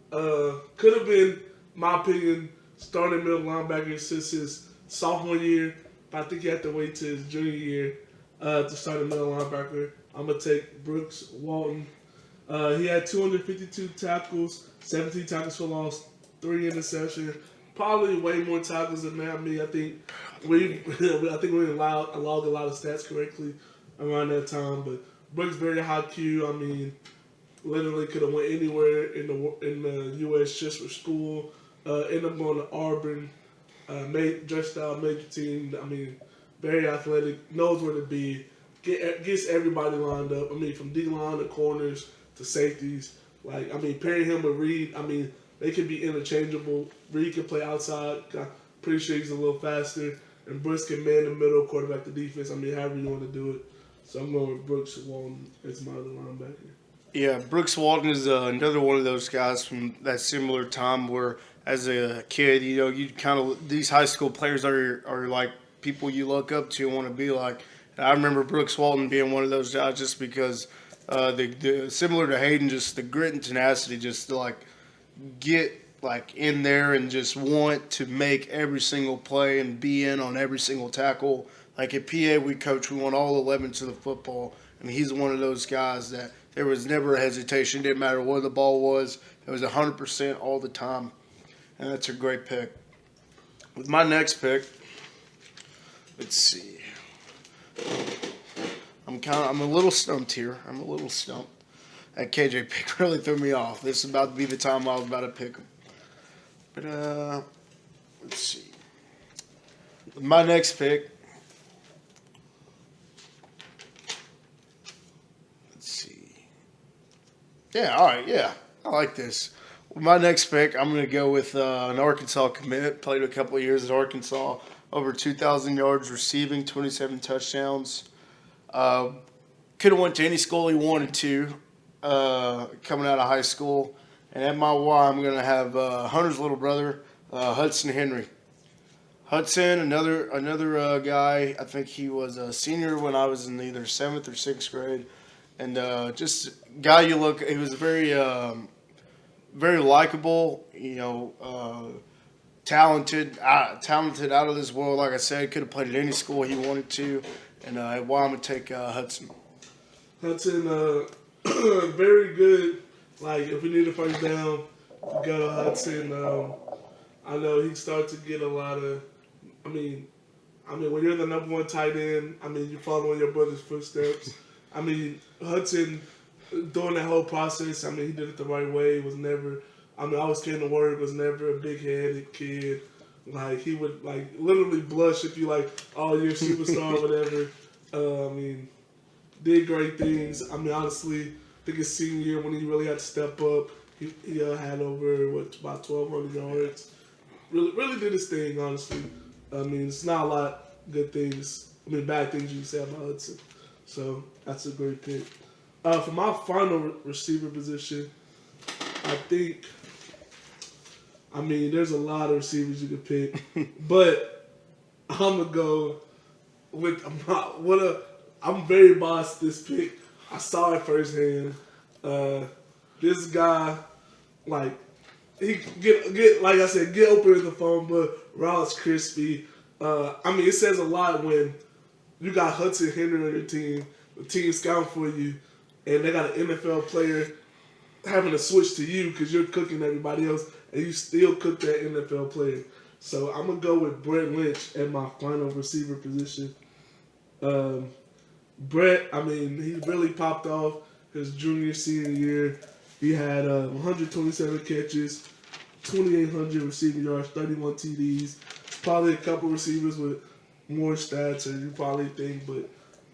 could have been, my opinion, starting middle linebacker since his sophomore year. But I think he had to wait till his junior year to start a middle linebacker. I'm gonna take Brooks Walton. He had 252 tackles, 17 tackles for loss, 3 interceptions. Probably way more tackles than that. I mean, I think we logged a lot of stats correctly around that time. But Brooks very high Q. I mean, literally could have went anywhere in the U.S. just for school. Ended up going to Auburn. Dressed out major team. I mean, very athletic. Knows where to be. Gets everybody lined up. I mean, from D-line to corners to safeties. Like, I mean, pairing him with Reed, I mean, they could be interchangeable. Reed can play outside. I'm pretty sure he's a little faster. And Brooks can man the middle, quarterback the defense. I mean, however you want to do it. So I'm going with Brooks Walton as my other linebacker. Yeah, Brooks Walton is another one of those guys from that similar time where, as a kid, you kind of, these high school players are like people you look up to and want to be like. And I remember Brooks Walton being one of those guys just because the similar to Hayden, just the grit and tenacity, just to like get like in there and just want to make every single play and be in on every single tackle. Like at PA, we want all 11 to the football, and he's one of those guys that there was never a hesitation. It didn't matter where the ball was. It was 100% all the time, and that's a great pick. With my next pick, let's see. I'm a little stumped here. That KJ pick really threw me off. This is about to be the time I was about to pick him. But let's see. With my next pick, let's see. Yeah, all right, yeah, I like this. With my next pick, I'm going to go with an Arkansas commit. Played a couple of years at Arkansas. Over 2,000 yards receiving, 27 touchdowns. Could have went to any school he wanted to coming out of high school. And at my Y, I'm going to have Hunter's little brother, Hudson Henry. Hudson, another guy, I think he was a senior when I was in either 7th or 6th grade. And just guy he was very, very likable, talented out of this world. Like I said, could have played at any school he wanted to. And at Y, I'm going to take Hudson. Hudson, very good. Like, if we need a first down, we go to Hudson. I know he starts to get a lot of, I mean, when you're the number one tight end, I mean, you follow in your brother's footsteps. I mean, Hudson, during that whole process, I mean, he did it the right way. He was never, I always came to work, was never a big-headed kid. Like, he would, like, literally blush if you, like, oh, you're a superstar or whatever. Did great things. I mean, honestly, I think his senior year when he really had to step up, he had over, about 1,200 yards. Really did his thing, honestly. I mean, it's not a lot bad things you can say about Hudson. So, that's a great pick. For my final receiver position, I think, there's a lot of receivers you could pick. But I'm going to go with I'm very biased this pick. I saw it firsthand. This guy, like, he get like I said, get open with the phone book. Routes crispy. It says a lot when you got Hudson Henry on your team, the team scouting for you, and they got an NFL player having to switch to you because you're cooking everybody else, and you still cook that NFL player. So I'm gonna go with Brett Lynch at my final receiver position. Brett, I mean, he really popped off his senior year. He had 127 catches, 2,800 receiving yards, 31 TDs. Probably a couple receivers with more stats than you probably think, but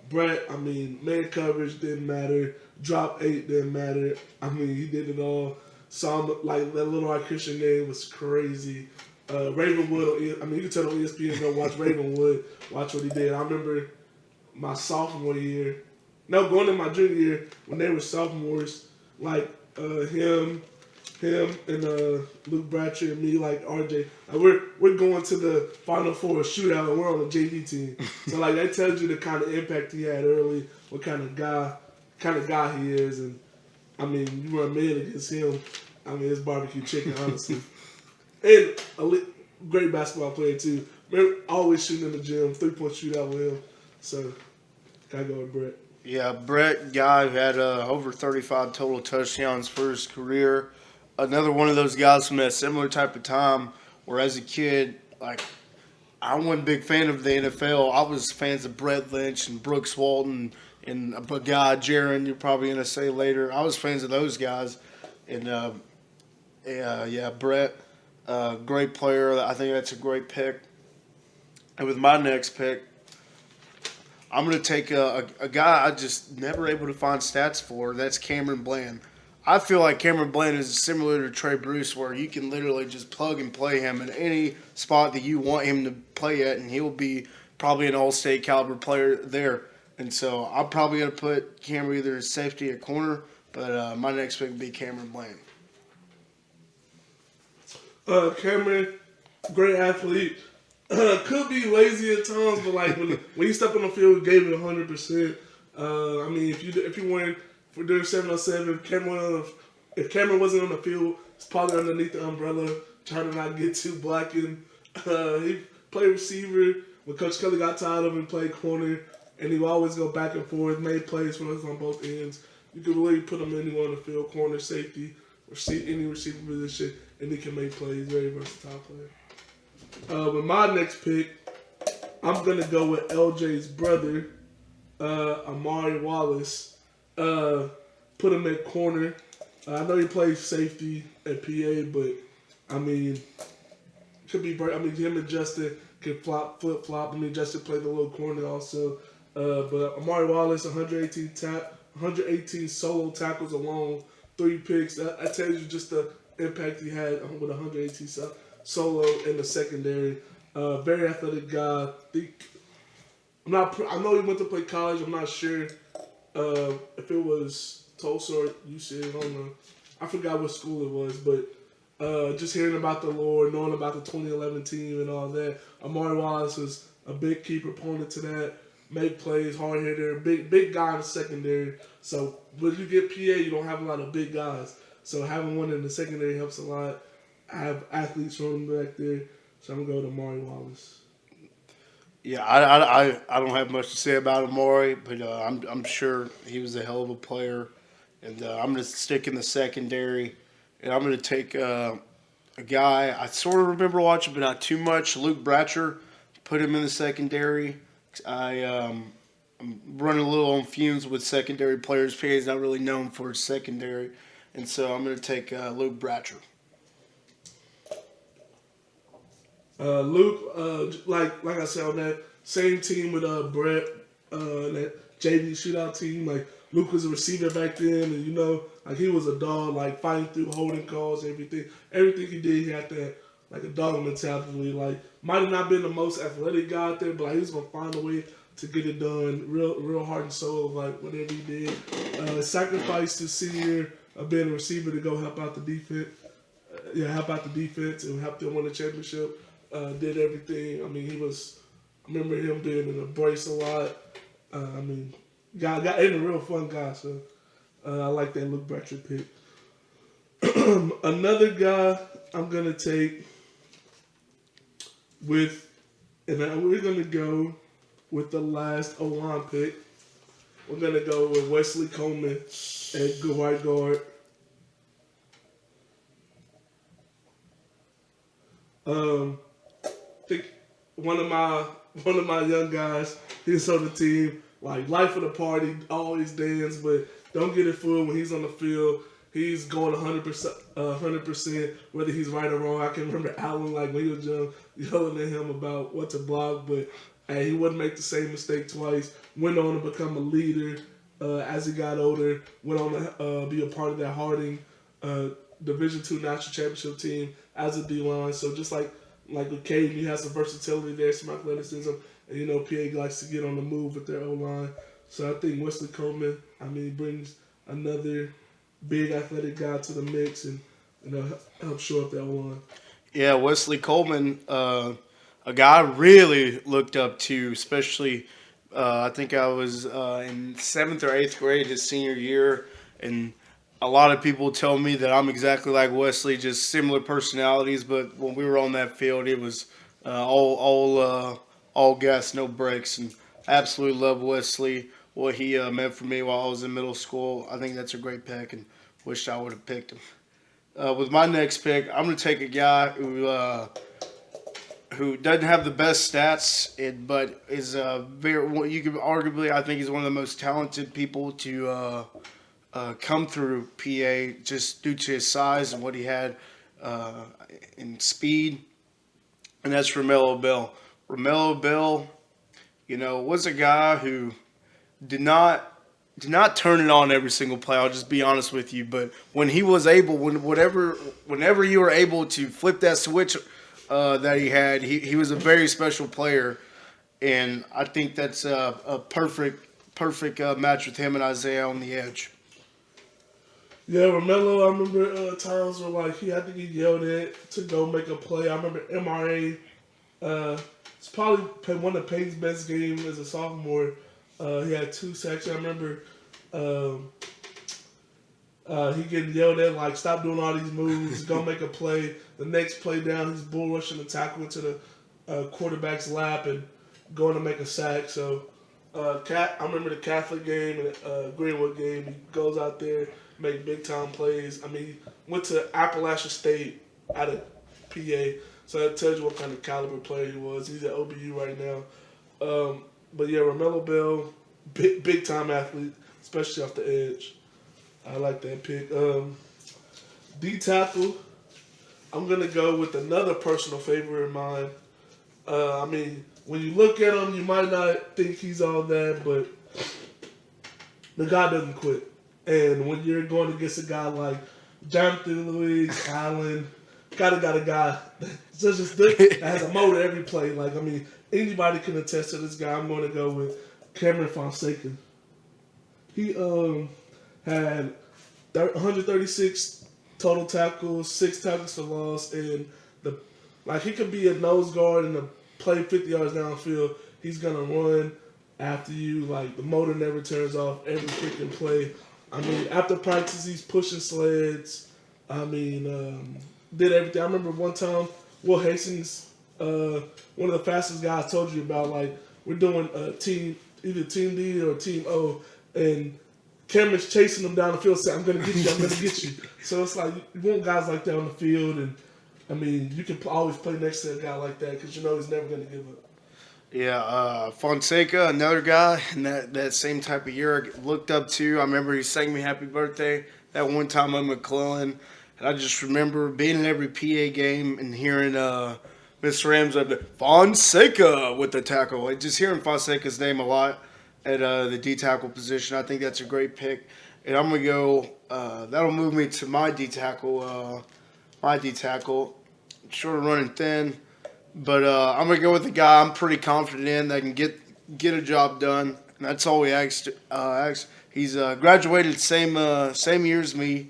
Brett, I mean, man coverage didn't matter. Drop 8 didn't matter. I mean, he did it all. Saw him, like, that little Art Christian game was crazy. Ravenwood, I mean, you can tell on ESPN, go watch Ravenwood, watch what he did. I remember my sophomore year, no, going in my junior year, when they were sophomores, like him and Luke Bratcher and me, like RJ, like we're going to the Final Four shootout and we're on the JV team. So like that tells you the kind of impact he had early, what kind of guy he is, and I mean you run man against him. I mean it's barbecue chicken, honestly, and great basketball player too. Remember, always shooting in the gym, 3-point shootout with him. So gotta go with Brett. Yeah, Brett, guy who had over 35 total touchdowns for his career. Another one of those guys from that similar type of time where as a kid, like, I wasn't a big fan of the NFL. I was fans of Brett Lynch and Brooks Walton and a guy, Jaron, you're probably going to say later. I was fans of those guys. And, yeah, Brett, great player. I think that's a great pick. And with my next pick, I'm going to take a guy I just never able to find stats for. That's Cameron Bland. I feel like Cameron Bland is similar to Trey Bruce, where you can literally just plug and play him in any spot that you want him to play at, and he'll be probably an all-state caliber player there. And so I'm probably going to put Cameron either as safety or corner, but my next pick would be Cameron Bland. Cameron, great athlete. Could be lazy at times, but like when you step on the field, gave it 100%. I mean, if you went for during 7-on-7, if Cameron wasn't on the field, it's probably underneath the umbrella, trying to not get too blackened. He played receiver when Coach Kelly got tired of him, played corner, and he would always go back and forth, made plays for us on both ends. You could really put him anywhere on the field, corner, safety, any receiver position, and he can make plays. Very versatile player. With my next pick, I'm going to go with LJ's brother, Amari Wallace. Put him at corner. I know he plays safety at PA, but I mean, could be. I mean, him and Justin can flip flop. I mean, Justin played the little corner also. But Amari Wallace, 118 solo tackles alone, 3 picks. That tells you just the impact he had with 118 solo in the secondary. Very athletic guy. I know he went to play college. I'm not sure if it was Tulsa or UC. I don't know. I forgot what school it was, but just hearing about the lore, knowing about the 2011 team and all that, Amari Wallace was a big key proponent to that. Make plays, hard hitter, big guy in the secondary. So when you get PA, you don't have a lot of big guys. So having one in the secondary helps a lot. I have athletes running back there, so I'm gonna go to Amari Wallace. Yeah, I don't have much to say about Amari, but I'm sure he was a hell of a player, and I'm gonna stick in the secondary, and I'm gonna take a guy I sort of remember watching, but not too much. Luke Bratcher, put him in the secondary. I'm running a little on fumes with secondary players. PA is not really known for his secondary, and so I'm gonna take Luke Bratcher. Luke, like I said, on that same team with Brett, that JV shootout team, like Luke was a receiver back then, and like he was a dog, like fighting through holding calls, everything he did, he had that like a dog mentality. Like might have not been the most athletic guy out there, but like, he was gonna find a way to get it done, real heart and soul, like whatever he did. Sacrificed his senior being a receiver to go help out the defense. Help out the defense and help them win the championship. Did everything. I mean, I remember him being in a brace a lot. I mean, got in a real fun guy. So I like that Luke Bratcher pick. Another guy I'm gonna take we're gonna go with the last O-line pick. We're gonna go with Wesley Coleman at right guard. one of my young guys. He's on the team, like life of the party, always dance, but don't get it fooled when he's on the field. He's going 100%, 100%, whether he's right or wrong. I can remember Allen, like when he was young, yelling at him about what to block, but hey, he wouldn't make the same mistake twice. Went on to become a leader as he got older. Went on to be a part of that Harding Division II National Championship team as a D-line. So just like with Caden, he has some versatility there, some athleticism, and PA likes to get on the move with their O-line. So I think Wesley Coleman, brings another big athletic guy to the mix and help shore up that O-line. Yeah, Wesley Coleman, a guy I really looked up to, especially I think I was in 7th or 8th grade his senior year, and a lot of people tell me that I'm exactly like Wesley, just similar personalities. But when we were on that field, it was all gas, no brakes, and I absolutely love Wesley. What he meant for me while I was in middle school. I think that's a great pick, and wish I would have picked him. With my next pick, I'm going to take a guy who doesn't have the best stats, but is very. You could arguably, I think, he's one of the most talented people to come through PA just due to his size and what he had in speed, and that's Romello Bell. Romello Bell, was a guy who did not turn it on every single play. I'll just be honest with you. But when he was able, whenever you were able to flip that switch that he had, he was a very special player, and I think that's a perfect match with him and Isaiah on the edge. Yeah, Romello, I remember times where he had to get yelled at to go make a play. I remember MRA. It's probably one of Payne's best games as a sophomore. He had 2 sacks. I remember he getting yelled at, stop doing all these moves, go make a play. The next play down, he's bull rushing the tackle into the quarterback's lap and going to make a sack. So I remember the Catholic game and Greenwood game. He goes out there, make big-time plays. He went to Appalachian State out of PA, so that tells you what kind of caliber player he was. He's at OBU right now. But yeah, Romello Bell, big time athlete, especially off the edge. I like that pick. D tackle, I'm gonna go with another personal favorite of mine. When you look at him, you might not think he's all that, but the guy doesn't quit. And when you're going against a guy like Jonathan Lewis, Allen, got a guy that has a motor every play. Anybody can attest to this guy. I'm going to go with Cameron Fonseca. He had 136 total tackles, 6 tackles for loss, and he could be a nose guard and play 50 yards downfield. He's gonna run after you. The motor never turns off every freaking play. After practice, he's pushing sleds. Did everything. I remember one time, Will Hastings, one of the fastest guys I told you about, we're doing either Team D or Team O, and Cameron's chasing them down the field saying, I'm going to get you, I'm going to get you. So it's you want guys like that on the field, and you can always play next to a guy like that because he's never going to give up. Yeah, Fonseca, another guy in that same type of year I looked up to. I remember he sang me happy birthday that one time at McClellan. And I just remember being in every PA game and hearing Miss Rams Fonseca with the tackle. Just hearing Fonseca's name a lot at the D tackle position. I think that's a great pick. And I'm going to go, that'll move me to my D tackle. Short of running thin. But I'm going to go with the guy I'm pretty confident in that can get a job done. And that's all we asked. He's graduated same year as me.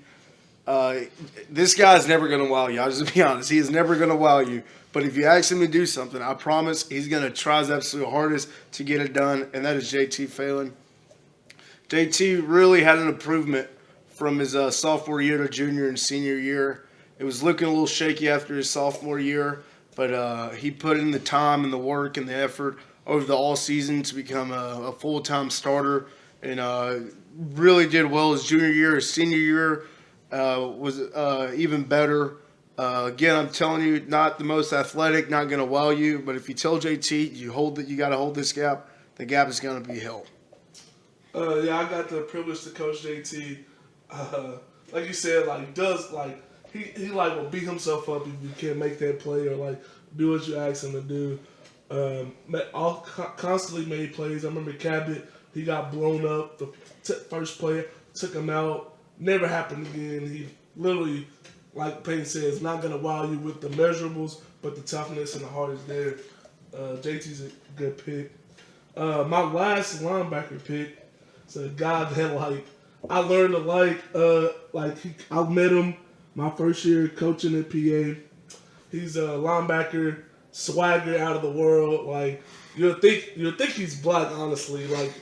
This guy's never going to wow you. I'll just be honest. He is never going to wow you. But if you ask him to do something, I promise he's going to try his absolute hardest to get it done, and that is JT Phelan. JT really had an improvement from his sophomore year to junior and senior year. It was looking a little shaky after his sophomore year, but he put in the time and the work and the effort over the all season to become a full-time starter, and really did well his junior year. His senior year was even better. Again, I'm telling you, not the most athletic, not going to wow you. But if you tell JT you got to hold this gap, the gap is going to be hell. Yeah, I got the privilege to coach JT. Like you said, like does like he like will beat himself up if you can't make that play or like do what you ask him to do. Constantly made plays. I remember Cabot, he got blown up. The first play took him out. Never happened again. He literally, like Payne says, not gonna wow you with the measurables, but the toughness and the heart is there. JT's a good pick. My last linebacker pick is a guy that like I learned to I met him my first year coaching at PA. He's a linebacker, swagger out of the world. Like you'll think he's black, honestly. Like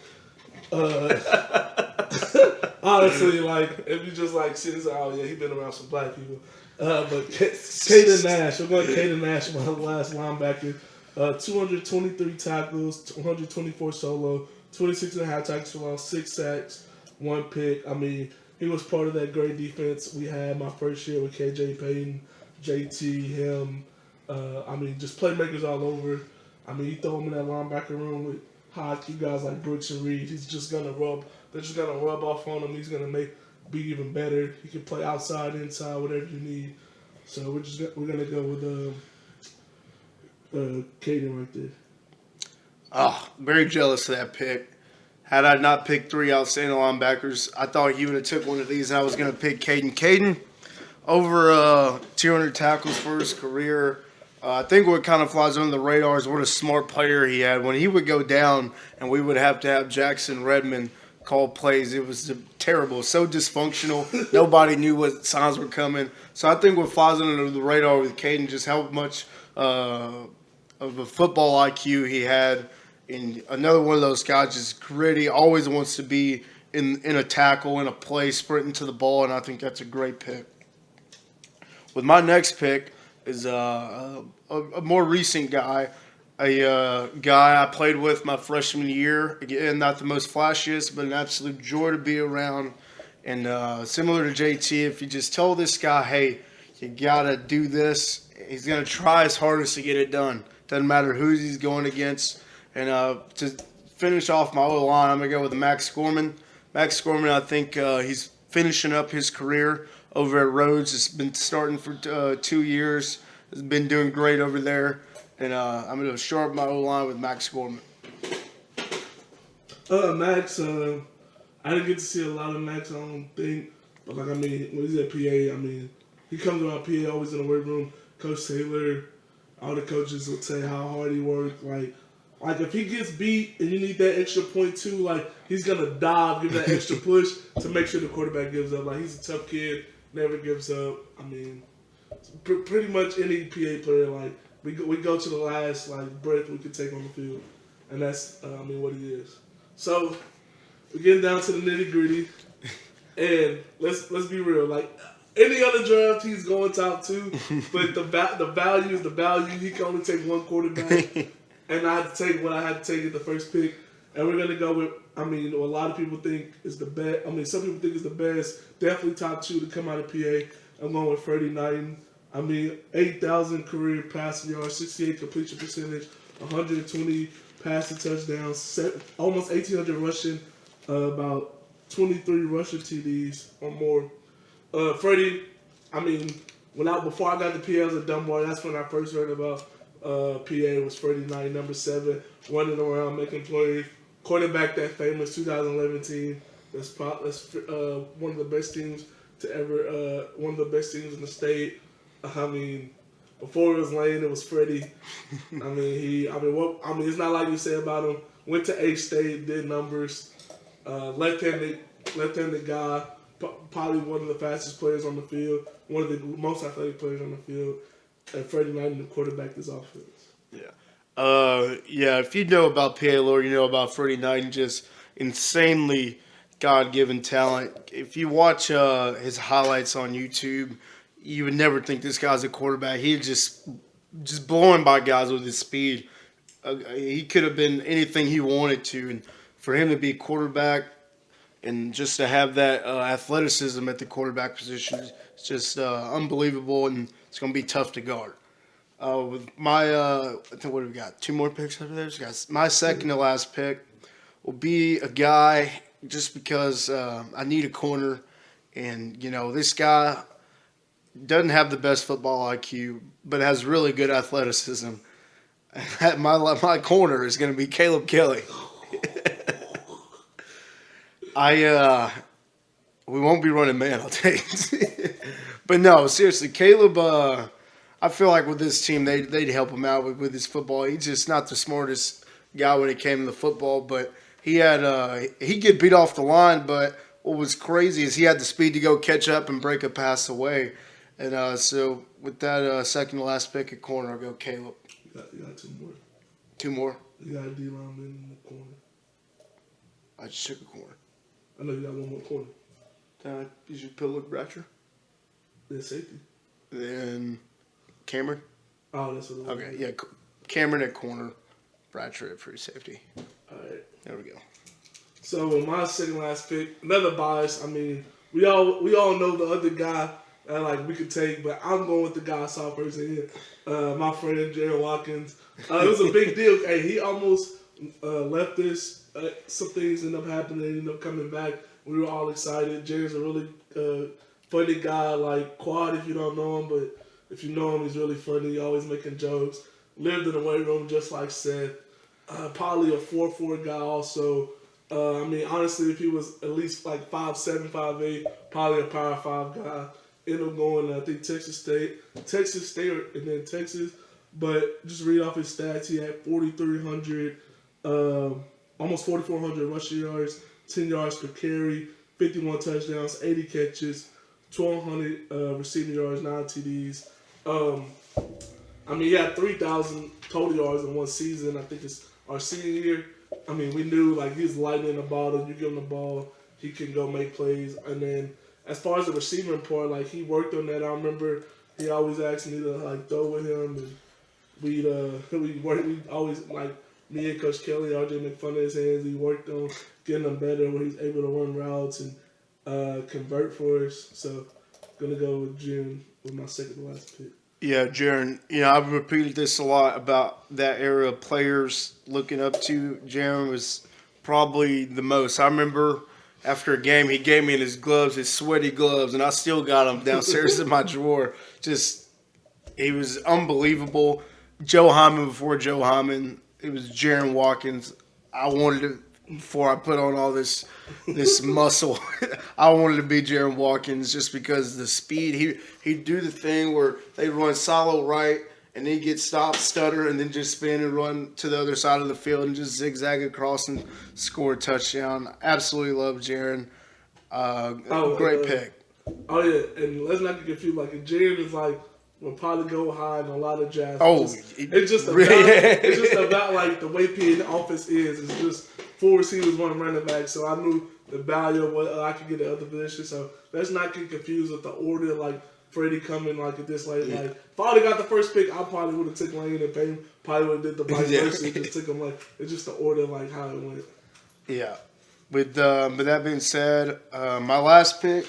honestly, like if you just like see this, oh yeah, he been around some black people. But Caden Nash, we're going Caden Nash, my last linebacker. 223 tackles, 124 solo, 26 and a half tackles for loss, 6 sacks, 1 pick. I mean, he was part of that great defense we had my first year with KJ Payton, JT, him. I mean, just playmakers all over. I mean, you throw him in that linebacker room with high IQ guys like Brooks and Reed. They're just gonna rub off on him. He's gonna be even better. He can play outside, inside, whatever you need. So we're gonna go with Caden right there. Oh, very jealous of that pick. Had I not picked 3 outstanding linebackers, I thought you would have took one of these, and I was going to pick Caden. Caden, over 200 tackles for his career. I think what kind of flies under the radar is what a smart player he had. When he would go down and we would have to have Jackson Redmond call plays, it was terrible, so dysfunctional. Nobody knew what signs were coming. So I think what flies under the radar with Caden, just how much of a football IQ he had. And another one of those guys, just gritty, always wants to be in a tackle, in a play, sprinting to the ball, and I think that's a great pick. With my next pick is a more recent guy, a guy I played with my freshman year. Again, not the most flashiest, but an absolute joy to be around. And similar to JT, if you just tell this guy, hey, you got to do this, he's going to try his hardest to get it done. Doesn't matter who he's going against. And to finish off my O-line, I'm going to go with Max Gorman. Max Gorman, I think he's finishing up his career over at Rhodes. It's been starting for 2 years. Has been doing great over there. And I'm going to shore up my O-line with Max Gorman. Max, I didn't get to see a lot of Max, I don't think. But, like, I mean, when he's at PA, I mean, he comes around PA, always in the weight room. Coach Taylor, all the coaches will say how hard he worked. Like if he gets beat and you need that extra point too, like he's gonna dive, give that extra push to make sure the quarterback gives up. Like he's a tough kid, never gives up. I mean, pretty much any PA player, like we go to the last like breath we could take on the field, and that's what he is. So we're getting down to the nitty gritty, and let's be real. Like any other draft, he's going top 2, but the value is the value. He can only take one quarterback. And I had to take what I had to take at the first pick. And we're going to go with, a lot of people think is the best. Some people think is the best. Definitely top 2 to come out of PA. I'm going with Freddie Knighton. 8,000 career passing yards, 68 completion percentage, 120 passing touchdowns, almost 1,800 rushing, about 23 rushing TDs or more. Freddie, before I got to PA, I was a Dunbar. That's when I first heard about PA was Freddie Knight, number 7, running around making plays. Quarterback that famous 2011 team. That's one of the best teams to ever. One of the best teams in the state. Before it was Lane, it was Freddie. It's not like you say about him. Went to H-State, did numbers. Left-handed guy. Probably one of the fastest players on the field. One of the most athletic players on the field. And Freddie Knight, the quarterback, this offense. Yeah. If you know about PA lore, you know about Freddie Knight, just insanely God-given talent. If you watch his highlights on YouTube, you would never think this guy's a quarterback. He just blowing by guys with his speed. He could have been anything he wanted to, and for him to be a quarterback and just to have that athleticism at the quarterback position is just unbelievable. And It's going to be tough to guard. With my, I think what have we got? 2 more picks over there. Guys, my second to last pick will be a guy just because I need a corner, and this guy doesn't have the best football IQ, but has really good athleticism. My corner is going to be Caleb Kelly. We won't be running man, I'll tell you. But no, seriously, Caleb. I feel like with this team, they'd help him out with his football. He's just not the smartest guy when it came to football, but he get beat off the line. But what was crazy is he had the speed to go catch up and break a pass away. And so with that second to last pick at corner, I'll go Caleb. You got 2 more. 2 more. You got a D lineman in the corner. I just took a corner. I know you got 1 more corner. Did you put Luke Bratcher? Then safety. Then Cameron. Oh, that's what it was. Okay, yeah, Cameron at corner, Bratcher at free safety. All right. There we go. So my second last pick, another bias. I mean, we all know the other guy that we could take, but I'm going with the guy I saw first in here. My friend Jared Watkins. It was a big deal. Hey, he almost left this. Some things ended up happening. Coming back. We were all excited. Jared's a really funny guy, like Quad if you don't know him, but if you know him, he's really funny. Always making jokes. Lived in the weight room just like Seth. Probably a 4'4" guy also. I mean, honestly, if he was at least 5'7", 5'8", probably a Power 5 guy. Ended up going, I think, Texas State, and then Texas. But just read off his stats. He had 4,300, almost 4,400 rushing yards, 10 yards per carry, 51 touchdowns, 80 catches, 1,200 receiving yards, 9 TDs. I mean, he had 3,000 total yards in one season. I think it's our senior year. I mean, we knew he's lightning the ball. You give him the ball, he can go make plays. And then as far as the receiving part, he worked on that. I remember he always asked me to throw with him, and we always me and Coach Kelly, RJ make fun of his hands. We worked on getting him better where he's able to run routes and convert for us. So gonna go with June with my second to last pick. Yeah, Jaron, I've repeated this a lot about that era of players looking up to. Jaron was probably the most. I remember after a game, he gave me his gloves, his sweaty gloves, and I still got them downstairs in my drawer. He was unbelievable. Joe Hyman before Joe Hyman. It was Jaron Watkins. I wanted to, before I put on all this muscle, I wanted to be Jaron Watkins just because the speed. He'd do the thing where they'd run solo right, and he'd get stopped, stutter, and then just spin and run to the other side of the field and just zigzag across and score a touchdown. Absolutely love Jaron. Great pick. Oh, yeah, and let's not get confused. Jaron is will probably go high in a lot of drafts. It's just about the way PA offense is. It's just 4 receivers, 1 running back. So I knew the value of what I could get at other positions. So let's not get confused with the order. Freddie coming at this late. Yeah. If I would have got the first pick, I probably would have taken Lane and Payne. Probably would have did the vice versa. Just took them it's just the order how it went. Yeah. With that being said, my last pick.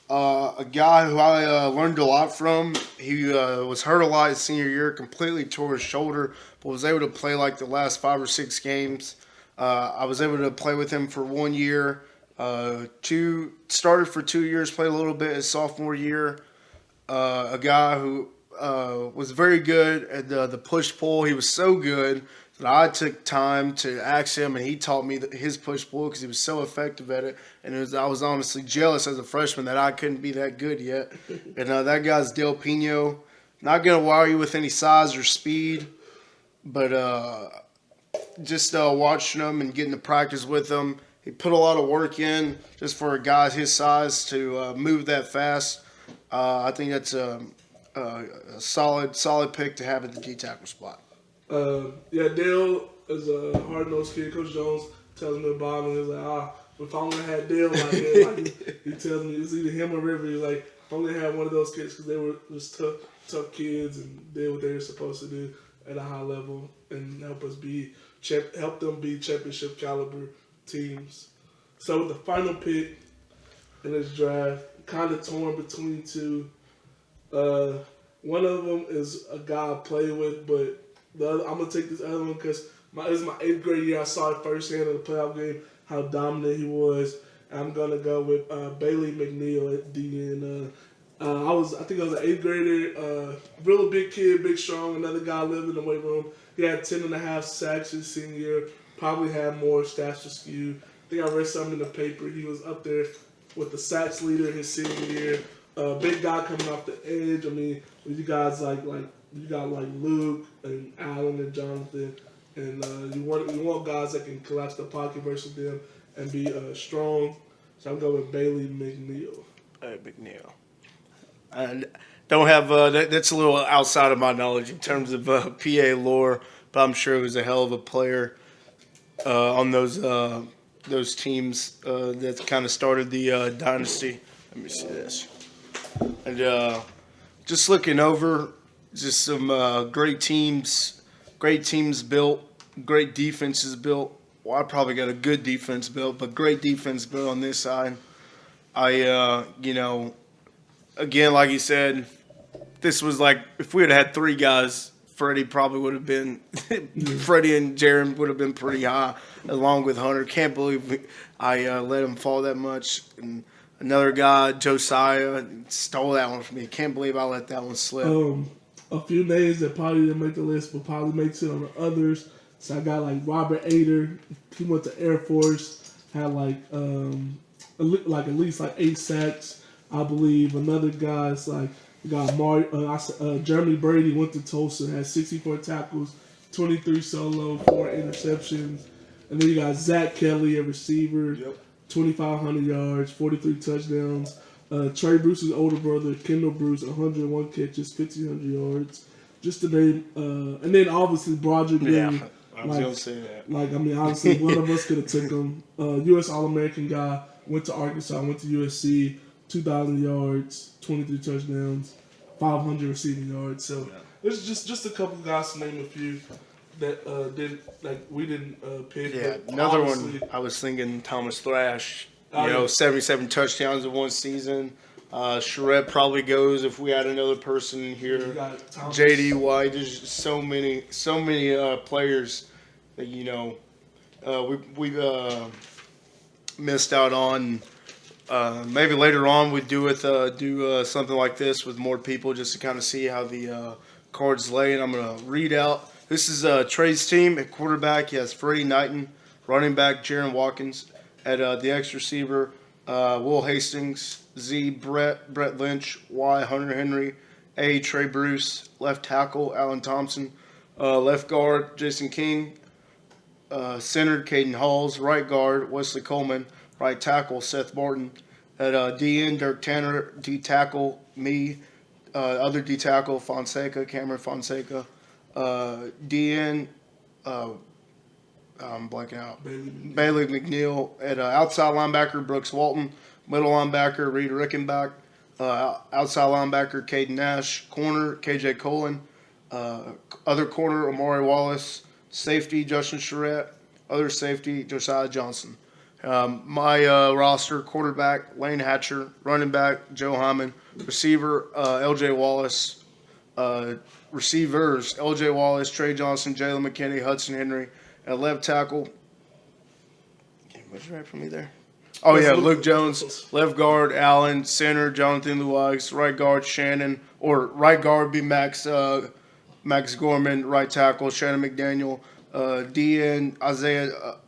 A guy who I learned a lot from. He was hurt a lot his senior year, completely tore his shoulder, but was able to play the last 5 or 6 games. I was able to play with him for 1 year. Started for 2 years, played a little bit his sophomore year. A guy who was very good at the push-pull. He was so good that I took time to ask him, and he taught me his push-pull because he was so effective at it. And I was honestly jealous as a freshman that I couldn't be that good yet. And that guy's Del Pino. Not going to wow you with any size or speed, but just watching him and getting to practice with him, he put a lot of work in just for a guy his size to move that fast. I think that's a solid pick to have at the D-tackle spot. Dale is a hard-nosed kid. Coach Jones tells me about him. He's if I only had Dale right here, he tells me it's either him or River. He's if I only had one of those kids because they were just tough kids and did what they were supposed to do at a high level and help them be championship caliber teams. So with the final pick in this draft, kind of torn between 2. One of them is a guy I play with, but the other, I'm gonna take this other one because this is my 8th grade year. I saw it firsthand in the playoff game how dominant he was. I'm gonna go with Bailey McNeil at DN. I think I was an 8th grader, really big kid, big strong. Another guy lived in the weight room. He had 10.5 sacks his senior year. Probably had more stats to skew. I think I read something in the paper. He was up there with the sacks leader his senior year. Big guy coming off the edge. I mean, you guys like you got like Luke and Allen and Jonathan, and you want guys that can collapse the pocket versus them and be strong. So I'm going with Bailey McNeil. McNeil. I don't have that's a little outside of my knowledge in terms of PA lore, but I'm sure he was a hell of a player on those teams that kind of started the dynasty. Let me see this. And just looking over, just some great teams built, great defenses built. Well, I probably got a good defense built, but great defense built on this side. Again, like you said, this was like if we had 3 guys, Freddie probably would have been, Freddie and Jaron would have been pretty high, along with Hunter. Can't believe I let him fall that much. And another guy, Josiah, stole that one from me. Can't believe I let that one slip. A few names that probably didn't make the list, but probably makes it on the others. So I got like Robert Ader. He went to Air Force. Had like at least like 8 sacks, I believe. Another guy is like we got Jeremy Brady went to Tulsa. Had 64 tackles, 23 solo, 4 interceptions. And then you got Zach Kelly, a receiver. Yep. 2,500 yards, 43 touchdowns. Trey Bruce's older brother, Kendall Bruce, 101 catches, 1,500 yards. Just to name, and then obviously Broderick Green. Yeah, I was gonna say that. Obviously one of us could have took him. U.S. All-American guy, went to Arkansas, went to USC, 2,000 yards, 23 touchdowns, 500 receiving yards. So there's just a couple guys to name a few that we didn't pick. Yeah, another one I was thinking Thomas Thrash. 77 touchdowns in one season. Charette probably goes if we had another person in here. JD White. There's so many players that we missed out on. Maybe later on we'd do something like this with more people just to kind of see how the cards lay. And I'm gonna read out. This is Trey's team. At quarterback, he has Freddie Knighton. Running back, Jaron Watkins. At the X receiver, Will Hastings. Z, Brett Lynch. Y, Hunter Henry. A, Trey Bruce. Left tackle, Alan Thompson. Left guard, Jason King. Center, Caden Halls. Right guard, Wesley Coleman. Right tackle, Seth Martin. At DN, Dirk Tanner. D tackle, me. Other D tackle, Fonseca, Cameron Fonseca. DN, I'm blanking out. Bailey McNeil. At outside linebacker, Brooks Walton. Middle linebacker, Reed Rickenbach. Outside linebacker, Caden Nash. Corner, KJ Colin. Other corner, Amari Wallace. Safety, Justin Charette. Other safety, Josiah Johnson. My roster, quarterback, Lane Hatcher. Running back, Joe Hyman. Receiver, LJ Wallace. Receivers, LJ Wallace, Trey Johnson, Jalen McKinney, Hudson Henry. At left tackle, what's right for me there? Oh, yeah, Luke Jones. Left guard, Allen. Center, Jonathan Luwix. Right guard, Shannon. Or right guard be Max Gorman. Right tackle, Shannon McDaniel. DN,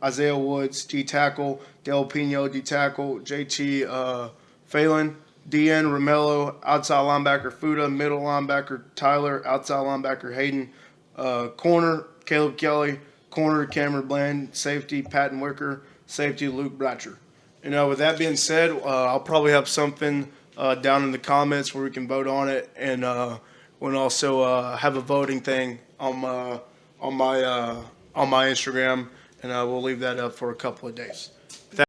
Isaiah Woods. D tackle, Del Pino. D tackle, JT Phelan. DN, Romello. Outside linebacker, Fuda. Middle linebacker, Tyler. Outside linebacker, Hayden. Corner, Caleb Kelly. Corner, Cameron Bland. Safety, Patton Wicker. Safety, Luke Bratcher. With that being said, I'll probably have something down in the comments where we can vote on it, and we'll also have a voting thing on my Instagram, and we'll leave that up for a couple of days.